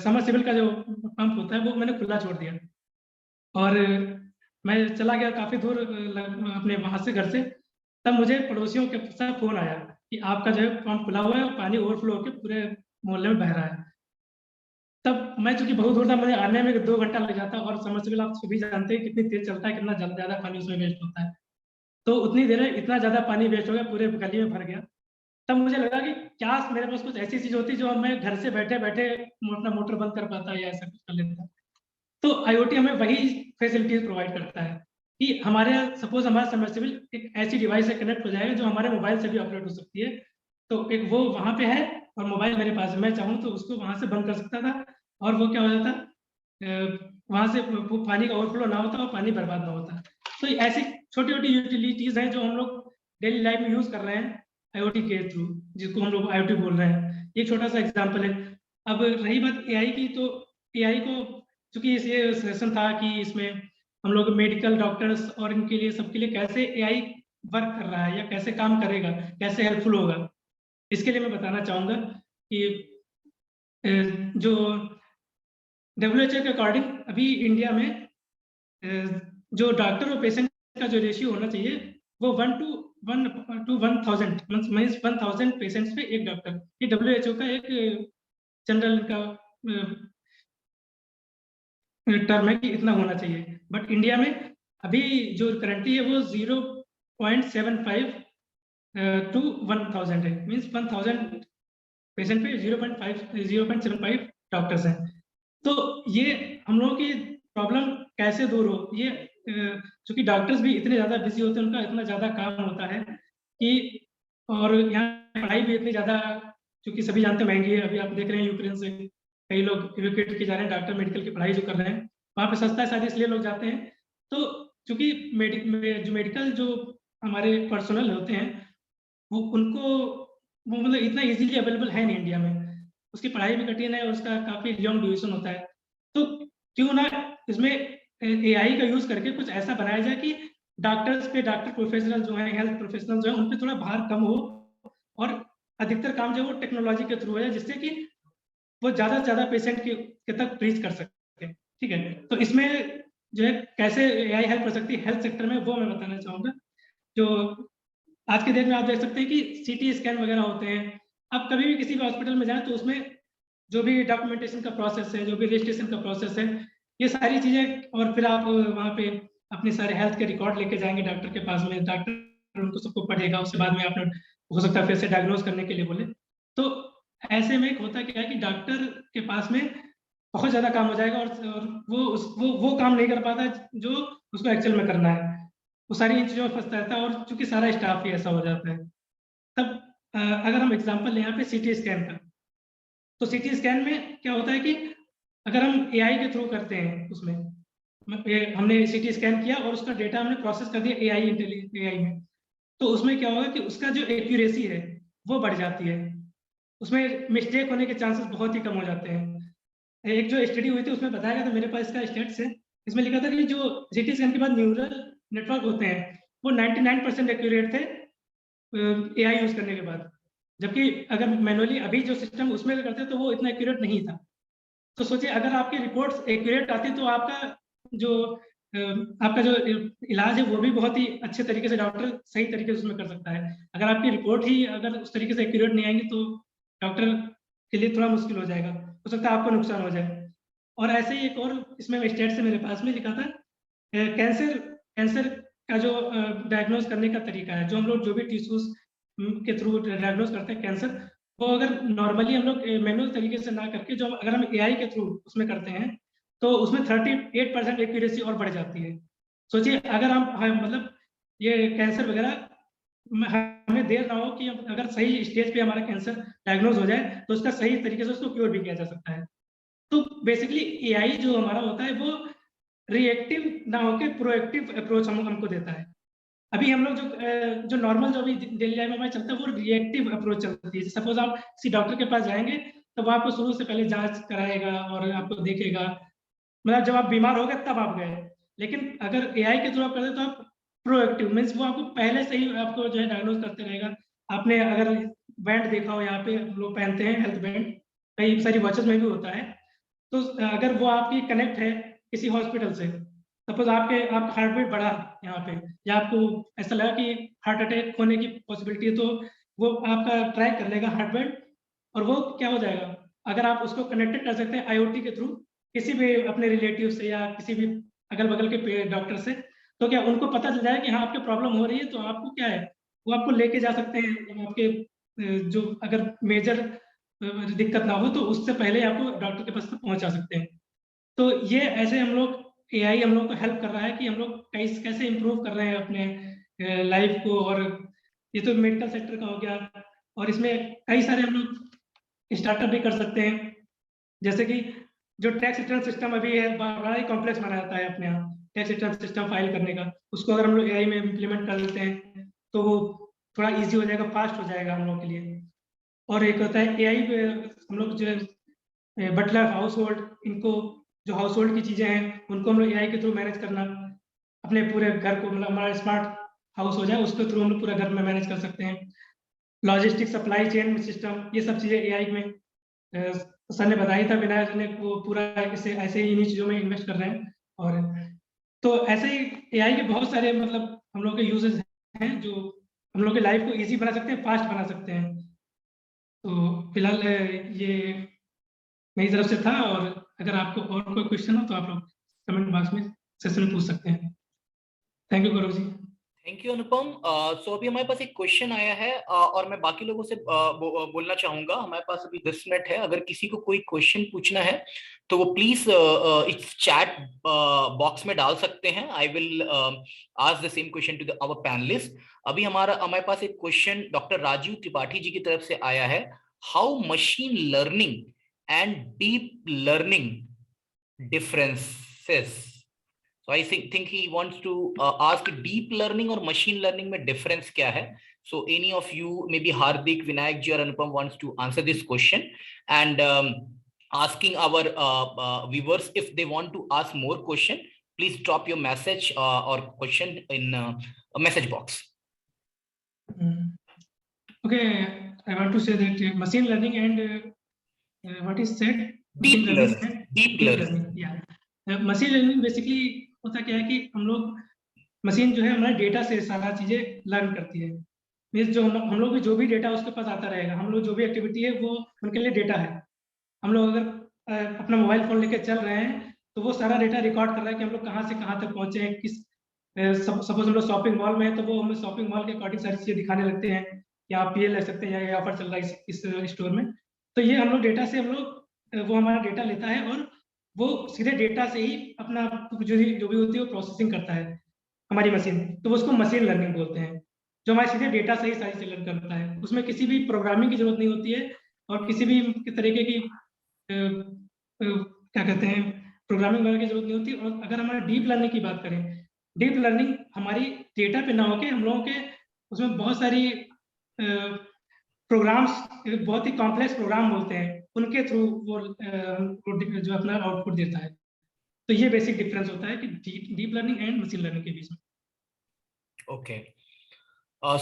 समरसेबल का जो पंप होता है वो मैंने खुला छोड़ दिया और मैं चला गया काफी दूर अपने वहां से, घर से. तब मुझे पड़ोसियों के साथ फोन आया कि आपका जो है पंप खुला हुआ है और पानी ओवरफ्लो होकर पूरे मोहल्ले में बह रहा है. तब मैं चूंकि बहुत दूर था, मुझे आने में 2 घंटा लग जाता, और समरसेबल आप सभी जानते हैं कितनी तेज चलता है, कितना ज्यादा पानी उसमें वेस्ट होता है. तो उतनी देर में इतना ज्यादा पानी वेस्ट हो गया, पूरे गली में भर गया. तब मुझे लगा कि क्या मेरे पास कुछ ऐसी चीज होती जो मैं घर से बैठे बैठे अपना मोटर बंद कर पाता या ऐसा कुछ कर लेता. तो IoT हमें वही फैसिलिटीज प्रोवाइड करता है कि हमारे, सपोज हमारा सबमर्सिबल एक ऐसी डिवाइस से कनेक्ट हो जाएगा जो हमारे मोबाइल से भी ऑपरेट हो सकती है. तो एक वो वहां पे है और मोबाइल मेरे पास है, मैं चाहूँ तो उसको वहां से बंद कर सकता था और वो क्या हो जाता, वहां से वो पानी का ओवरफ्लो ना होता और पानी बर्बाद ना होता. तो ऐसी छोटी छोटी यूटिलिटीज हैं जो हम लोग डेली लाइफ में यूज कर रहे हैं IoT के थ्रू, जिसको हम लोग IoT बोल रहे हैं. एक छोटा सा एग्जाम्पल है. अब रही बात AI की, तो AI को चूंकि ये सेशन था कि इसमें हम लोग मेडिकल डॉक्टर्स और इनके लिए, सबके लिए कैसे AI वर्क कर रहा है या कैसे काम करेगा, कैसे हेल्पफुल होगा, इसके लिए मैं बताना चाहूंगा कि जो WHO के अकॉर्डिंग अभी इंडिया में जो डॉक्टर और पेशेंट का जो रेशियो होना चाहिए वो 1 to 1000 मीन्स 1000 पेशेंट्स पे एक डॉक्टर. ये WHO का एक जनरल का टर्म है कि इतना होना चाहिए. बट इंडिया में अभी जो करंटली है वो 0.75 to 1000 है. मीन्स 1000 पेशेंट पे 0.75 डॉक्टर्स हैं. तो ये हम लोगों की प्रॉब्लम कैसे दूर हो, ये चूंकि डॉक्टर्स भी इतने ज्यादा बिजी होते हैं, उनका इतना ज्यादा काम होता है कि, और यहाँ पढ़ाई भी इतनी ज्यादा, चूंकि सभी जानते महंगी है. अभी आप देख रहे हैं यूक्रेन से कई लोग इवैक्यूएट किए जा रहे हैं, डॉक्टर मेडिकल की पढ़ाई जो कर रहे हैं वहाँ पे सस्ता है शायद इसलिए लोग जाते हैं. तो चूंकि जो मेडिकल जो हमारे पर्सनल होते हैं वो उनको वो मतलब इतना इजीली अवेलेबल है नहीं इंडिया में. उसकी पढ़ाई भी कठिन है, उसका काफी लॉन्ग ड्यूरेशन होता है. तो क्यों ना इसमें AI का यूज करके कुछ ऐसा बनाया जाए कि डॉक्टर्स पे, डॉक्टर प्रोफेशनल जो है, हेल्थ प्रोफेशनल जो है, उन पे थोड़ा भार कम हो और अधिकतर काम जो है वो टेक्नोलॉजी के थ्रू हो जाए, जिससे कि वो ज्यादा से ज्यादा पेशेंट के तक रीच कर सकते हैं. ठीक है, तो इसमें जो है कैसे AI हेल्प कर सकती है हेल्थ सेक्टर में, वो मैं बताना चाहूंगा. जो आज के डेट में आप देख सकते हैं कि CT स्कैन वगैरह होते हैं। आप कभी भी किसी भी हॉस्पिटल में जाएं तो उसमें जो भी डॉक्यूमेंटेशन का प्रोसेस है, जो भी रजिस्ट्रेशन का प्रोसेस है, ये सारी चीज़ें, और फिर आप वहाँ पे अपने सारे हेल्थ के रिकॉर्ड लेके जाएंगे डॉक्टर के पास में, डॉक्टर उनको सबको पढ़ेगा, उसके बाद में आपने हो सकता है फिर से डायग्नोज करने के लिए बोले। तो ऐसे में होता क्या है कि डॉक्टर के पास में बहुत ज़्यादा काम हो जाएगा, और वो काम नहीं कर पाता जो उसको एक्चुअल में करना है। वो सारी इन चीज़ों में फंसता रहता है, और चूंकि सारा स्टाफ ही ऐसा हो जाता है। तब अगर हम एग्जाम्पल लें यहाँ पे CT स्कैन का, तो CT स्कैन में क्या होता है कि अगर हम AI के थ्रू करते हैं, उसमें हमने CT स्कैन किया और उसका डेटा हमने प्रोसेस कर दिया AI में, तो उसमें क्या होगा कि उसका जो एक्यूरेसी है वो बढ़ जाती है, उसमें मिस्टेक होने के चांसेस बहुत ही कम हो जाते हैं। एक जो स्टडी हुई थी उसमें बताया गया था, मेरे पास इसका स्टेट्स है, इसमें लिखा था कि जो CT स्कैन के बाद न्यूरल नेटवर्क होते हैं वो 99% एक्यूरेट थे AI यूज करने के बाद, जबकि अगर मैनुअली अभी जो सिस्टम उसमें करते तो वो इतना एक्यूरेट नहीं था। तो सोचिए अगर आपकी रिपोर्ट्स एक्यूरेट आती तो आपका जो इलाज है वो भी बहुत ही अच्छे तरीके से डॉक्टर सही तरीके से उसमें कर सकता है। अगर आपकी रिपोर्ट ही अगर उस तरीके से एक्यूरेट नहीं आएंगी तो डॉक्टर के लिए थोड़ा मुश्किल हो जाएगा, हो सकता है आपको नुकसान हो जाए। और ऐसे ही एक और इसमें स्टेट से मेरे पास में लिखा था, कैंसर का जो डायग्नोज करने का तरीका है, जो हम लोग जो भी टिश्यूज के थ्रू डायग्नोज करते हैं कैंसर, वो अगर नॉर्मली हम लोग मैनुअल तरीके से ना करके जो अगर हम AI के थ्रू उसमें करते हैं तो उसमें 38% एक्यूरेसी और बढ़ जाती है। सोचिए अगर हम मतलब ये कैंसर वगैरह हमें देर ना हो कि अगर सही स्टेज पे हमारा कैंसर डायग्नोज हो जाए तो उसका सही तरीके से उसको क्योर भी किया जा सकता है। तो बेसिकली AI जो हमारा होता है वो रिएक्टिव ना होकर प्रोएक्टिव अप्रोच हमको देता है। अभी हम लोग जो नॉर्मल जो अभी डेली लाइफ में हमारा चलता है वो रिएक्टिव अप्रोच चलती है। सपोज आप किसी डॉक्टर के पास जाएंगे तो वो आपको शुरू से पहले जांच कराएगा और आपको देखेगा, मतलब जब आप बीमार हो गए तब आप गए। लेकिन अगर AI के थ्रू आप करते तो आप प्रोएक्टिव मीन्स वो आपको पहले से ही आपको जो है डायग्नोज करते रहेगा। आपने अगर बैंड देखा हो, यहाँ पे लोग पहनते हैं हेल्थ बैंड, कई सारी वॉचेस में भी होता है, तो अगर वो आपकी कनेक्ट है किसी हॉस्पिटल से, सपोज आपका हार्ट बीट बढ़ा यहाँ पे, या आपको ऐसा लगा कि हार्ट अटैक होने की पॉसिबिलिटी है, तो वो आपका ट्रैक कर लेगा हार्ट बीट, और वो क्या हो जाएगा अगर आप उसको कनेक्टेड कर सकते हैं IoT के थ्रू किसी भी अपने रिलेटिव से या किसी भी अगल बगल के डॉक्टर से, तो क्या उनको पता चल जाएगा कि हाँ आपके प्रॉब्लम हो रही है, तो आपको क्या है वो आपको लेके जा सकते हैं आपके जो अगर मेजर दिक्कत ना हो तो उससे पहले आपको डॉक्टर के पास तक पहुंचा सकते हैं। तो ये ऐसे हम लोग AI हम लोग को हेल्प कर रहा है कि हम लोग कैसे इम्प्रूव कर रहे हैं अपने लाइफ को। और ये तो मेडिकल सेक्टर का हो गया, और इसमें कई सारे हम लोग स्टार्टअप भी कर सकते हैं, जैसे कि जो टैक्स रिटर्न सिस्टम अभी है बड़ा ही कॉम्प्लेक्स बना जाता है अपने यहाँ, टैक्स रिटर्न सिस्टम फाइल करने का, उसको अगर हम लोग AI में इम्प्लीमेंट कर देते हैं तो वो थोड़ा ईजी हो जाएगा, फास्ट हो जाएगा हम लोग के लिए। और एक होता है AI पे हम लोग जो बटलर हाउस होल्ड, इनको जो हाउस होल्ड की चीज़ें हैं उनको हम लोग AI के थ्रू मैनेज करना, अपने पूरे घर को, मतलब हमारा स्मार्ट हाउस हो जाए उसके थ्रू हम लोग पूरा घर में मैनेज कर सकते हैं। लॉजिस्टिक सप्लाई चेन सिस्टम, ये सब चीज़ें AI में सर ने बताया था, विनायक ने वो पूरा ऐसे ही इन्हीं चीज़ों में इन्वेस्ट कर रहे हैं। और तो ऐसे ही AI के बहुत सारे मतलब हम लोग के यूजेस हैं जो हम लोग की लाइफ को ईजी बना सकते हैं, फास्ट बना सकते हैं। तो फिलहाल ये मेरी तरफ से था, और अगर आपको और कोई क्वेश्चन हो तो आप लोग कमेंट बॉक्स में सेशन में पूछ सकते हैं। Thank you Gaurav ji. Thank you Anupam. So अभी हमारे पास एक क्वेश्चन आया है और मैं बाकी लोगों से बोलना चाहूंगा। हमारे पास अभी 10 मिनट है, अगर किसी को कोई क्वेश्चन पूछना है तो वो प्लीज इस चैट बॉक्स में डाल सकते हैं। I will ask the same question to our panelist. अभी हमारे पास एक क्वेश्चन डॉक्टर राजीव त्रिपाठी जी की तरफ से आया है, how machine learning and deep learning differences. So I think he wants to ask deep learning और machine learning में difference क्या है? So any of you, maybe Hardik, Vinayak ji or Anupam wants to answer this question, and asking our viewers if they want to ask more question, please drop your message or question in a message box. Okay, I want to say that machine learning and what is said? Deep learning. Yeah. Machine learning basically होता क्या है कि हम लोग machine जो है हमारे data से सारा चीज़ें लर्न करती है। मीन्स जो हम लोग जो भी डेटा उसके पास आता रहेगा, हम लोग जो भी एक्टिविटी है वो उनके लिए डेटा है। हम लोग अगर अपना मोबाइल फ़ोन लेके चल रहे हैं तो वो सारा डेटा रिकॉर्ड कर रहा है कि हम लोग कहाँ से कहाँ तक पहुँचे हैं, किस सपोज हम लोग शॉपिंग मॉल में है तो वो हमें शॉपिंग मॉल के अकॉर्डिंग सारी चीज़ें दिखाने लगते हैं कि आप ये ले सकते हैं या ये ऑफर चल रहा है इस स्टोर में। तो ये हम लोग डेटा से हम लोग वो हमारा डेटा लेता है और वो सीधे डेटा से ही अपना जो भी होती है वो प्रोसेसिंग करता है हमारी मशीन। तो उसको मशीन लर्निंग बोलते हैं, जो हमारे सीधे डेटा से ही सारी चीज़ लर्न करता है। उसमें किसी भी प्रोग्रामिंग की जरूरत नहीं होती है और किसी भी तरीके की क्या कहते हैं प्रोग्रामिंग वगैरह की जरूरत नहीं होती। और अगर हमारा डीप लर्निंग की बात करें, डीप लर्निंग हमारी डेटा पे ना होके हम लोगों के उसमें बहुत सारी प्रोग्राम्स, बहुत ही कॉम्प्लेक्स प्रोग्राम बोलते हैं, उनके थ्रू वो जो अपना आउटपुट देता है। तो ये बेसिक डिफरेंस होता है कि deep learning and machine learning के बीच में। Okay.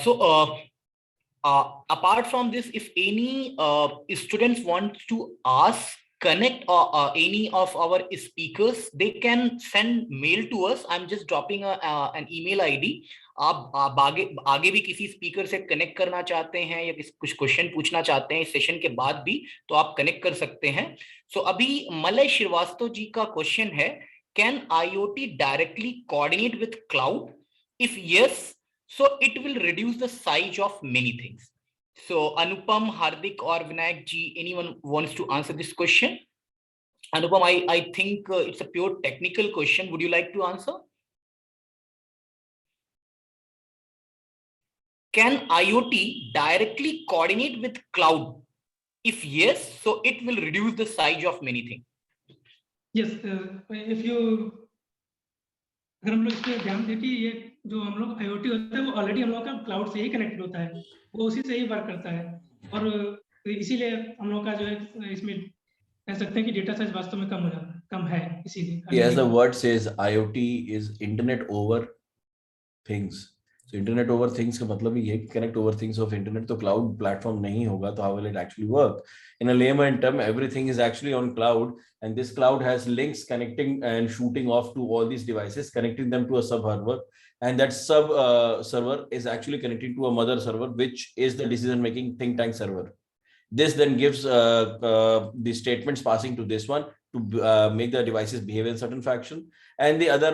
So apart from this, if any students want to ask, connect any of our speakers, they can send mail to us. I'm just dropping an email ID. आप आगे भी किसी speaker से connect करना चाहते हैं या कुछ क्वेश्चन पूछना चाहते हैं इस सेशन के बाद भी, तो आप कनेक्ट कर सकते हैं। सो अभी मलय श्रीवास्तव जी का क्वेश्चन है, can IoT directly coordinate with cloud? If yes, so it will reduce the size of many things. So Anupam, Hardik or Vinayak ji, anyone wants to answer this question? Anupam, I think it's a pure technical question. Would you like to answer? Can IoT directly coordinate with cloud? If yes, so it will reduce the size of many things. Yes, if you अगर हम लोग इस पर ध्यान दें कि ये जो हम लोग IoT होता है वो ऑलरेडी हम लोग का क्लाउड से ही कनेक्टेड होता है, वो उसी से ही वर्क करता है। और इसीलिए हम लोग का जो है इसमें कह सकते हैं कि डेटा साइज वास्तव में कम हो जाता है, कम है इसीलिए। As the word says, IoT is internet over things. So internet over things का मतलब ये है कि connect over things of internet, तो cloud platform नहीं होगा तो how will it actually work? In a layman term, everything is actually on cloud, and this cloud has links connecting and shooting off to all these devices, connecting them to a sub server, and that sub server is actually connected to a mother server, which is the decision making think tank server. This then gives the statements passing to this one to make the devices behave in certain fashion, and the other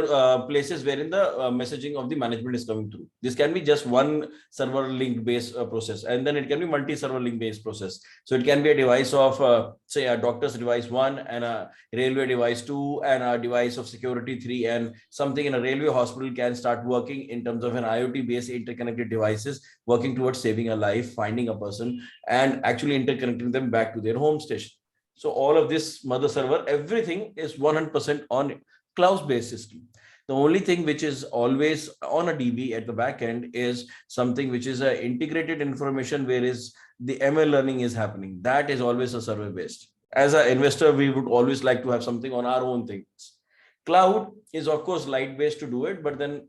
places wherein the messaging of the management is coming through. This can be just one server link based process, and then it can be multi-server link based process. So it can be a device of say a doctor's device 1 and a railway device 2 and a device of security 3, and something in a railway hospital can start working in terms of an IoT based interconnected devices working towards saving a life, finding a person, and actually interconnecting them back to their home station. So all of this mother server, everything is 100% on cloud-based system. The only thing which is always on a DB at the back end is something which is a integrated information, whereas the ML learning is happening. That is always a server based. As an investor, we would always like to have something on our own things. Cloud is of course light based to do it, but then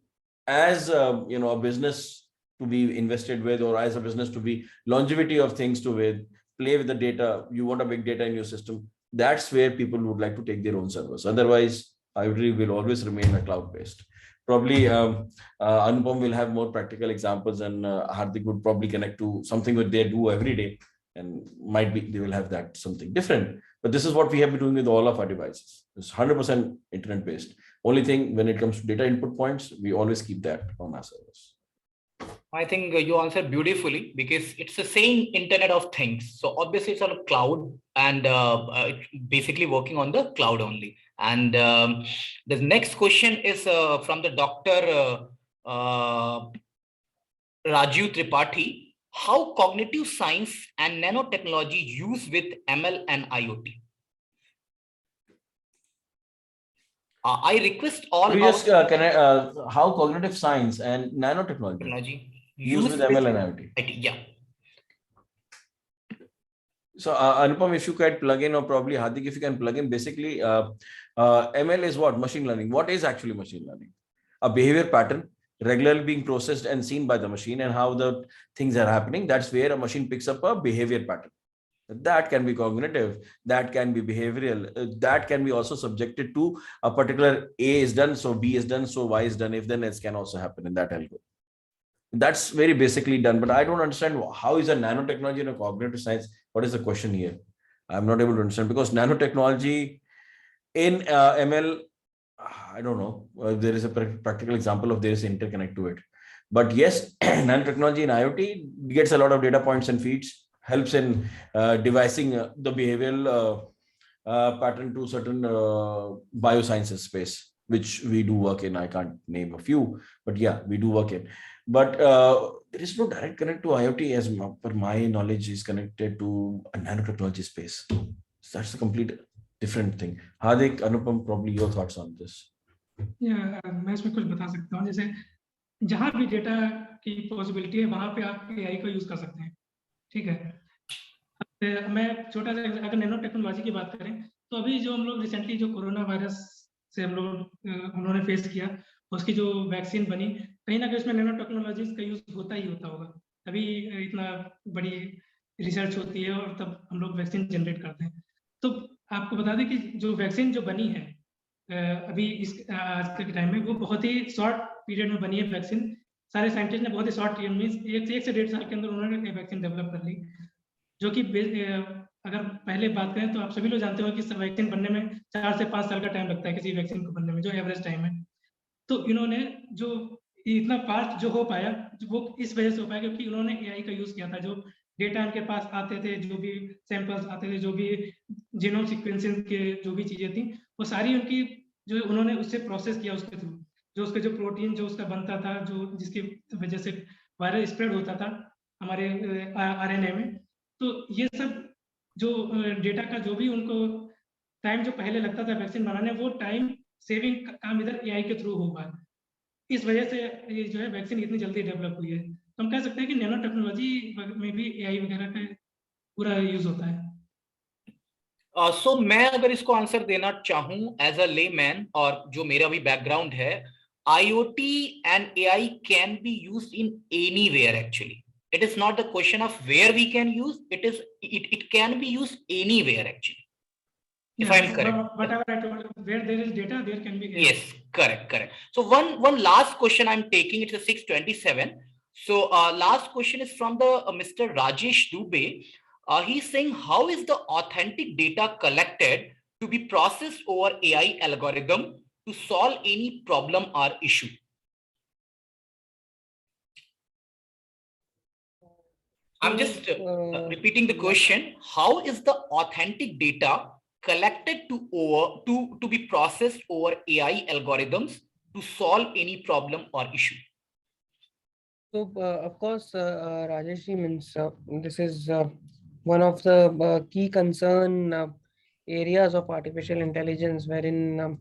as a business to be invested with, or as a business to be longevity of things to with, play with the data, you want a big data in your system, that's where people would like to take their own servers. Otherwise, IoT will always remain a cloud-based. Probably Anupam will have more practical examples, and Hardik would probably connect to something that they do every day, and might be they will have that something different. But this is what we have been doing with all of our devices. It's 100% internet-based. Only thing when it comes to data input points, we always keep that on our servers. I think you answered beautifully, because it's the same Internet of Things. So obviously it's on a cloud, and it's basically working on the cloud only. And the next question is from the Dr. Rajiv Tripathi. How cognitive science and nanotechnology use with ML and IoT? I request all. We just how cognitive science and nanotechnology use with ML and IoT. Yeah. So Anupam, if you can plug in, or probably Hardik, if you can plug in, basically ML is what? Machine learning. What is actually machine learning? A behavior pattern regularly being processed and seen by the machine, and how the things are happening. That's where a machine picks up a behavior pattern. That can be cognitive, that can be behavioral, that can be also subjected to a particular A is done, so B is done, so Y is done. If then else can also happen in that algorithm. That's very basically done. But I don't understand how is a nanotechnology and a cognitive science. What is the question here? I'm not able to understand, because nanotechnology in ML, I don't know. There is a practical example of there is interconnect to it. But yes, nanotechnology in IoT gets a lot of data points and feeds, helps in devising the behavioral pattern to certain biosciences space, which we do work in. I can't name a few, but yeah, we do work in. But there is no direct connect to IoT, as per my knowledge is connected to a nanotechnology space. So that's a complete different thing. Hardik, Anupam, probably your thoughts on this. मैं इसमें कुछ बता सकता हूँ, जैसे जहाँ भी data की पॉसिबिलिटी है वहाँ पे आप एआई को यूज कर सकते हैं, ठीक है। मैं छोटा सा अगर नैनो टेक्नोलॉजी की बात करें, तो अभी जो हम लोग रिसेंटली जो कोरोना वायरस से उन्होंने फेस किया, उसकी जो वैक्सीन बनी, कहीं ना कहीं उसमें नैनो टेक्नोलॉजीज का यूज होता ही होता होगा, अभी इतना बड़ी रिसर्च होती है और तब हम लोग वैक्सीन जनरेट करते हैं। तो आपको बता दें कि जो वैक्सीन जो बनी है अभी इस आज के टाइम में, वो बहुत ही शॉर्ट पीरियड में बनी है वैक्सीन। सारे साइंटिस्ट ने बहुत ही शॉर्ट पीरियड में 1 से 1.5 साल के अंदर उन्होंने वैक्सीन डेवलप कर ली, जो कि अगर पहले बात करें तो आप सभी लोग जानते हो कि वैक्सीन बनने में 4 से 5 साल का टाइम लगता है किसी वैक्सीन को बनने में, जो एवरेज टाइम है। तो इन्होंने जो इतना फास्ट जो हो पाया, वो इस वजह से हो पाया क्योंकि उन्होंने एआई का यूज किया था। जो डेटा उनके पास आते थे, जो भी सैंपल्स आते थे, जो भी जीनोम सीक्वेंसिंग के जो भी चीजें थी, वो सारी उनकी जो उन्होंने उससे प्रोसेस किया उसके थ्रू, जो उसके जो प्रोटीन जो उसका बनता था, जो जिसकी वजह से वायरस स्प्रेड होता था हमारे आरएनए में। तो ये सब जो डेटा का जो भी उनको टाइम जो पहले लगता था वैक्सीन बनाने, वो टाइम सेविंग काम इधर एआई के थ्रू होगा। इस वजह से ये जो है वैक्सीन इतनी जल्दी डेवलप हुई है। तो हम कह सकते हैं कि नैनो टेक्नोलॉजी में भी एआई वगैरह का पूरा यूज होता है। सो मैं अगर इसको आंसर देना चाहूं एज अ लेमैन, और जो मेरा भी बैकग्राउंड है, IoT and AI can be used in anywhere actually. It is not the question of where we can use, it can be used anywhere actually. If I'm correct. Whatever I told you, where there is data, there can be AI. Yes, correct. So one last question I'm taking, it's a 627. So last question is from the Mr. Rajesh Dubey. He's saying, how is the authentic data collected to be processed over AI algorithm to solve any problem or issue? I'm just repeating the question. How is the authentic data collected to be processed over AI algorithms to solve any problem or issue? So, of course, Rajesh means this is one of the key concern areas of artificial intelligence, wherein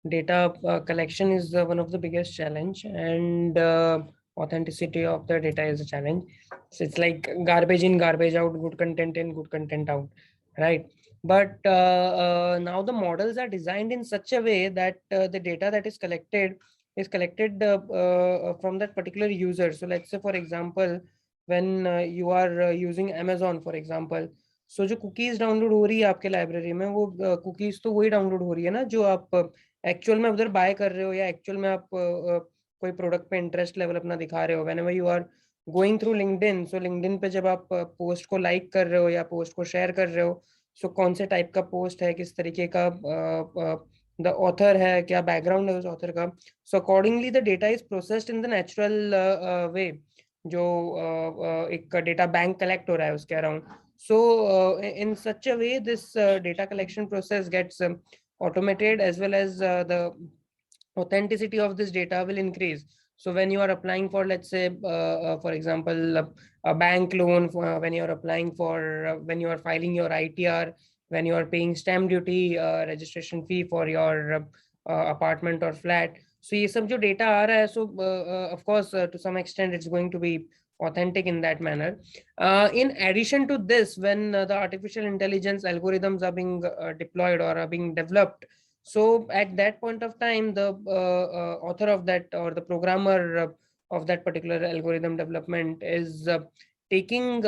data collection is one of the biggest challenge, and authenticity of the data is a challenge. So it's like garbage in, garbage out, good content in, good content out, right? But now the models are designed in such a way that the data that is collected from that particular user. So let's say, for example, when you are using Amazon, for example, so जो cookies download हो रही है आपके library में, वो cookies तो वही download हो रही है ना जो आप एक्चुअल में उधर बाय कर रहे हो, या एक्चुअल में आप कोई प्रोडक्ट पे इंटरेस्ट लेवल अपना दिखा रहे हो। Whenever you are going through LinkedIn, so LinkedIn पे जब आप पोस्ट को लाइक कर रहे हो या पोस्ट को शेयर कर रहे हो, सो कौन से टाइप का पोस्ट है, किस तरीके का द ऑथर है, क्या बैकग्राउंड है उस ऑथर का, so accordingly the data is processed in the natural way, जो एक डेटा बैंक कलेक्ट हो रहा है उसके around. So in such a way this data collection process gets automated, as well as the authenticity of this data will increase. So when you are applying for, let's say, for example, a bank loan, when you are applying for, when you are filing your ITR, when you are paying stamp duty, registration fee for your apartment or flat, so ये सब जो data आ रहा है, so of course to some extent it's going to be authentic in that manner. In addition to this, when the artificial intelligence algorithms are being deployed or are being developed, so at that point of time, the author of that or the programmer of that particular algorithm development is taking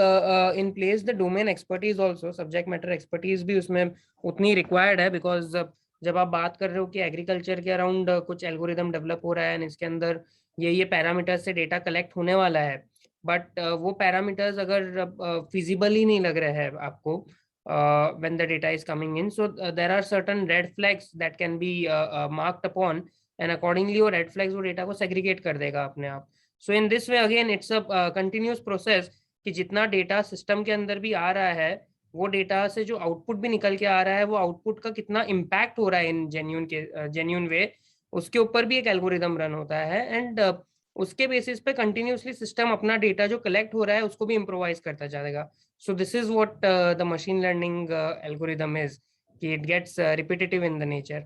in place the domain expertise also, subject matter expertise भी उसमें उतनी required है, because जब आप बात कर रहे हो कि एग्रीकल्चर के अराउंड कुछ एल्गोरिदम डेवलप हो रहा है, इसके अंदर ये पैरामीटर्स से डेटा कलेक्ट होने वाला है, बट वो पैरामीटर्स अगर फिजिबल ही नहीं लग रहे हैं आपको when the data is coming in, so there are certain red flags that can be marked upon, and accordingly वो red flags वो डेटा को segregate कर देगा अपने आप. So in this way again it's a continuous process कि जितना data system के अंदर भी आ रहा है, वो डेटा से जो आउटपुट भी निकल के आ रहा है, वो आउटपुट का कितना इम्पैक्ट हो रहा है इन जेन्यून वे, उसके ऊपर भी एक एल्गोरिदम रन होता है. एंड उसके बेसिस पे कंटिन्यूसली सिस्टम अपना डेटा जो कलेक्ट हो रहा है उसको भी इम्प्रोवाइज करता जाएगा. So this is what the machine learning algorithm is, कि it gets repetitive in the nature.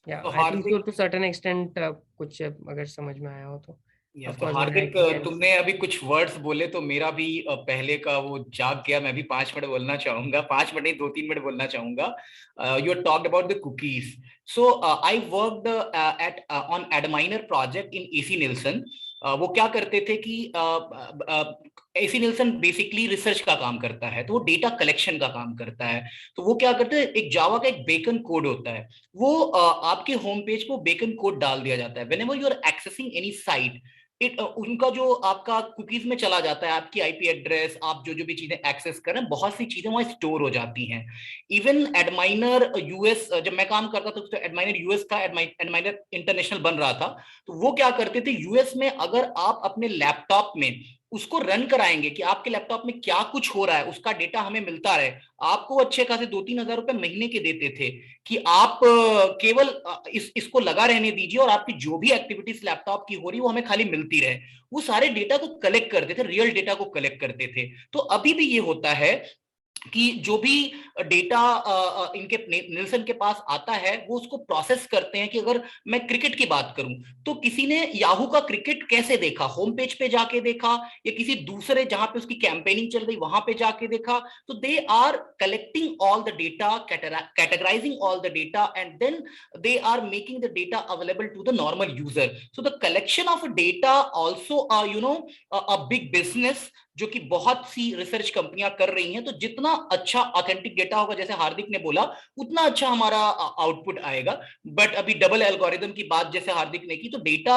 या I think to certain extent कुछ अगर समझ में आया हो तो. तो हार्दिक, तुमने अभी कुछ वर्ड्स बोले तो मेरा भी पहले का वो जाग गया. मैं भी 5 मिनट बोलना चाहूंगा, 5 मिनट नहीं 2-3 मिनट बोलना चाहूंगा. You talked about the cookies. So I worked at on Adminer project in AC Nielsen. वो क्या करते थे कि एसी निल्सन बेसिकली रिसर्च का काम करता है, तो वो डेटा कलेक्शन का काम करता है. तो वो क्या करते हैं, एक जावा का एक बेकन कोड होता है, वो आपके होम पेज को बेकन कोड डाल दिया जाता है. Whenever you are accessing any site, उनका जो आपका कुकीज में चला जाता है, आपकी आईपी एड्रेस, आप जो भी चीजें एक्सेस कर रहे हैं, बहुत सी चीजें वहां स्टोर हो जाती हैं. इवन एडमाइनर यूएस, जब मैं काम करता था तो एडमाइनर यूएस का एडमाइनर इंटरनेशनल बन रहा था. तो वो क्या करते थे, यूएस में अगर आप अपने लैपटॉप में उसको रन कराएंगे कि आपके लैपटॉप में क्या कुछ हो रहा है, उसका डेटा हमें मिलता रहे, आपको अच्छे खासे 2-3 हजार रुपए महीने के देते थे कि आप केवल इसको लगा रहने दीजिए और आपकी जो भी एक्टिविटीज लैपटॉप की हो रही वो हमें खाली मिलती रहे. वो सारे डेटा को कलेक्ट करते थे, रियल डेटा को कलेक्ट करते थे. तो अभी भी ये होता है कि जो भी डेटा इनके निल्सन के पास आता है, वो उसको प्रोसेस करते हैं. कि अगर मैं क्रिकेट की बात करूं तो किसी ने याहू का क्रिकेट कैसे देखा, होम पेज पे जाके देखा या किसी दूसरे जहां पे उसकी कैंपेनिंग चल रही वहां पे जाके देखा. तो they are collecting all the data, categorising all the data, and then they are making the data available to the normal user. So the collection of data also a big business, जो कि बहुत सी research कंपनियां कर रही हैं. तो जितना अच्छा ऑथेंटिक डेटा होगा, जैसे हार्दिक ने बोला, उतना अच्छा हमारा आउटपुट आएगा. बट अभी डबल एल्गोरिदम की बात जैसे हार्दिक ने की, तो डेटा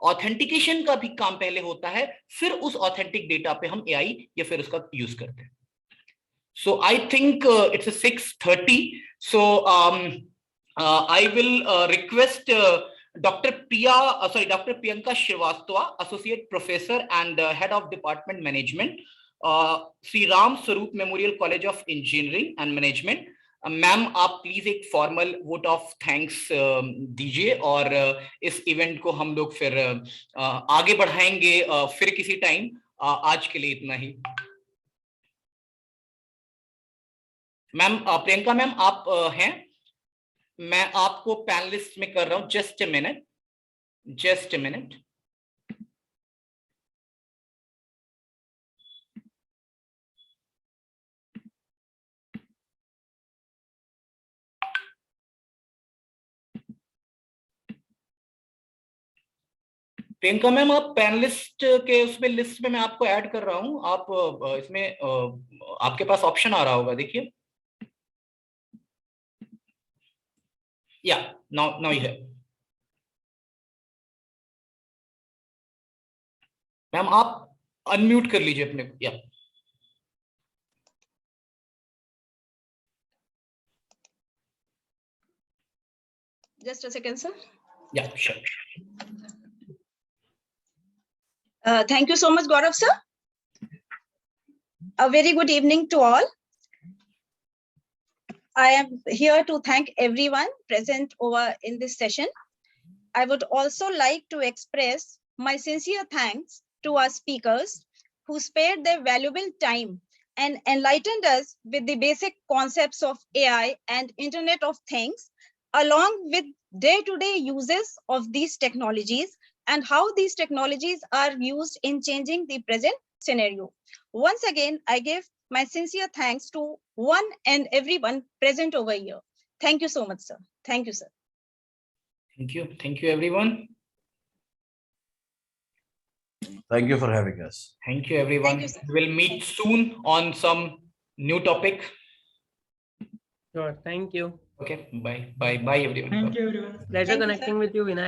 ऑथेंटिकेशन का भी काम पहले होता है, फिर उस ऑथेंटिक डेटा पे हम एआई या फिर उसका यूज करते हैं. So I think it's 6:30. So I will request Dr. Priyanka Srivastava, Associate Professor and Head of Department Management, Sri Ram Swaroop Memorial College of Engineering and Management. Ma'am आप please एक formal vote of thanks दीजिए, और इस event को हम लोग फिर आगे बढ़ाएंगे फिर किसी टाइम. आज के लिए इतना ही. मैम प्रियंका मैम आप हैं? मैं आपको पैनलिस्ट में कर रहा हूं. Just a minute. Priyanka ma'am आप पैनलिस्ट के उसमें लिस्ट में मैं आपको ऐड कर रहा हूं. आप इसमें आपके पास ऑप्शन आ रहा होगा, देखिए. या नाउ यू है. मैम आप अनम्यूट कर लीजिए अपने. या just a second, sir. Yeah, sure. Thank you so much, Gaurav sir. A very good evening to all. I am here to thank everyone present over in this session. I would also like to express my sincere thanks to our speakers who spared their valuable time and enlightened us with the basic concepts of AI and Internet of Things, along with day-to-day uses of these technologies and how these technologies are used in changing the present scenario. Once again, I give my sincere thanks to one and everyone present over here. Thank you so much, sir. Thank you, sir. Thank you. Thank you, everyone. Thank you for having us. Thank you, everyone. Thank you, sir. We'll meet soon on some new topic. Sure. Thank you. Okay. Bye. Bye. Bye, everyone. Thank you, everyone. Pleasure Thank you, sir. connecting with you, Vinayak.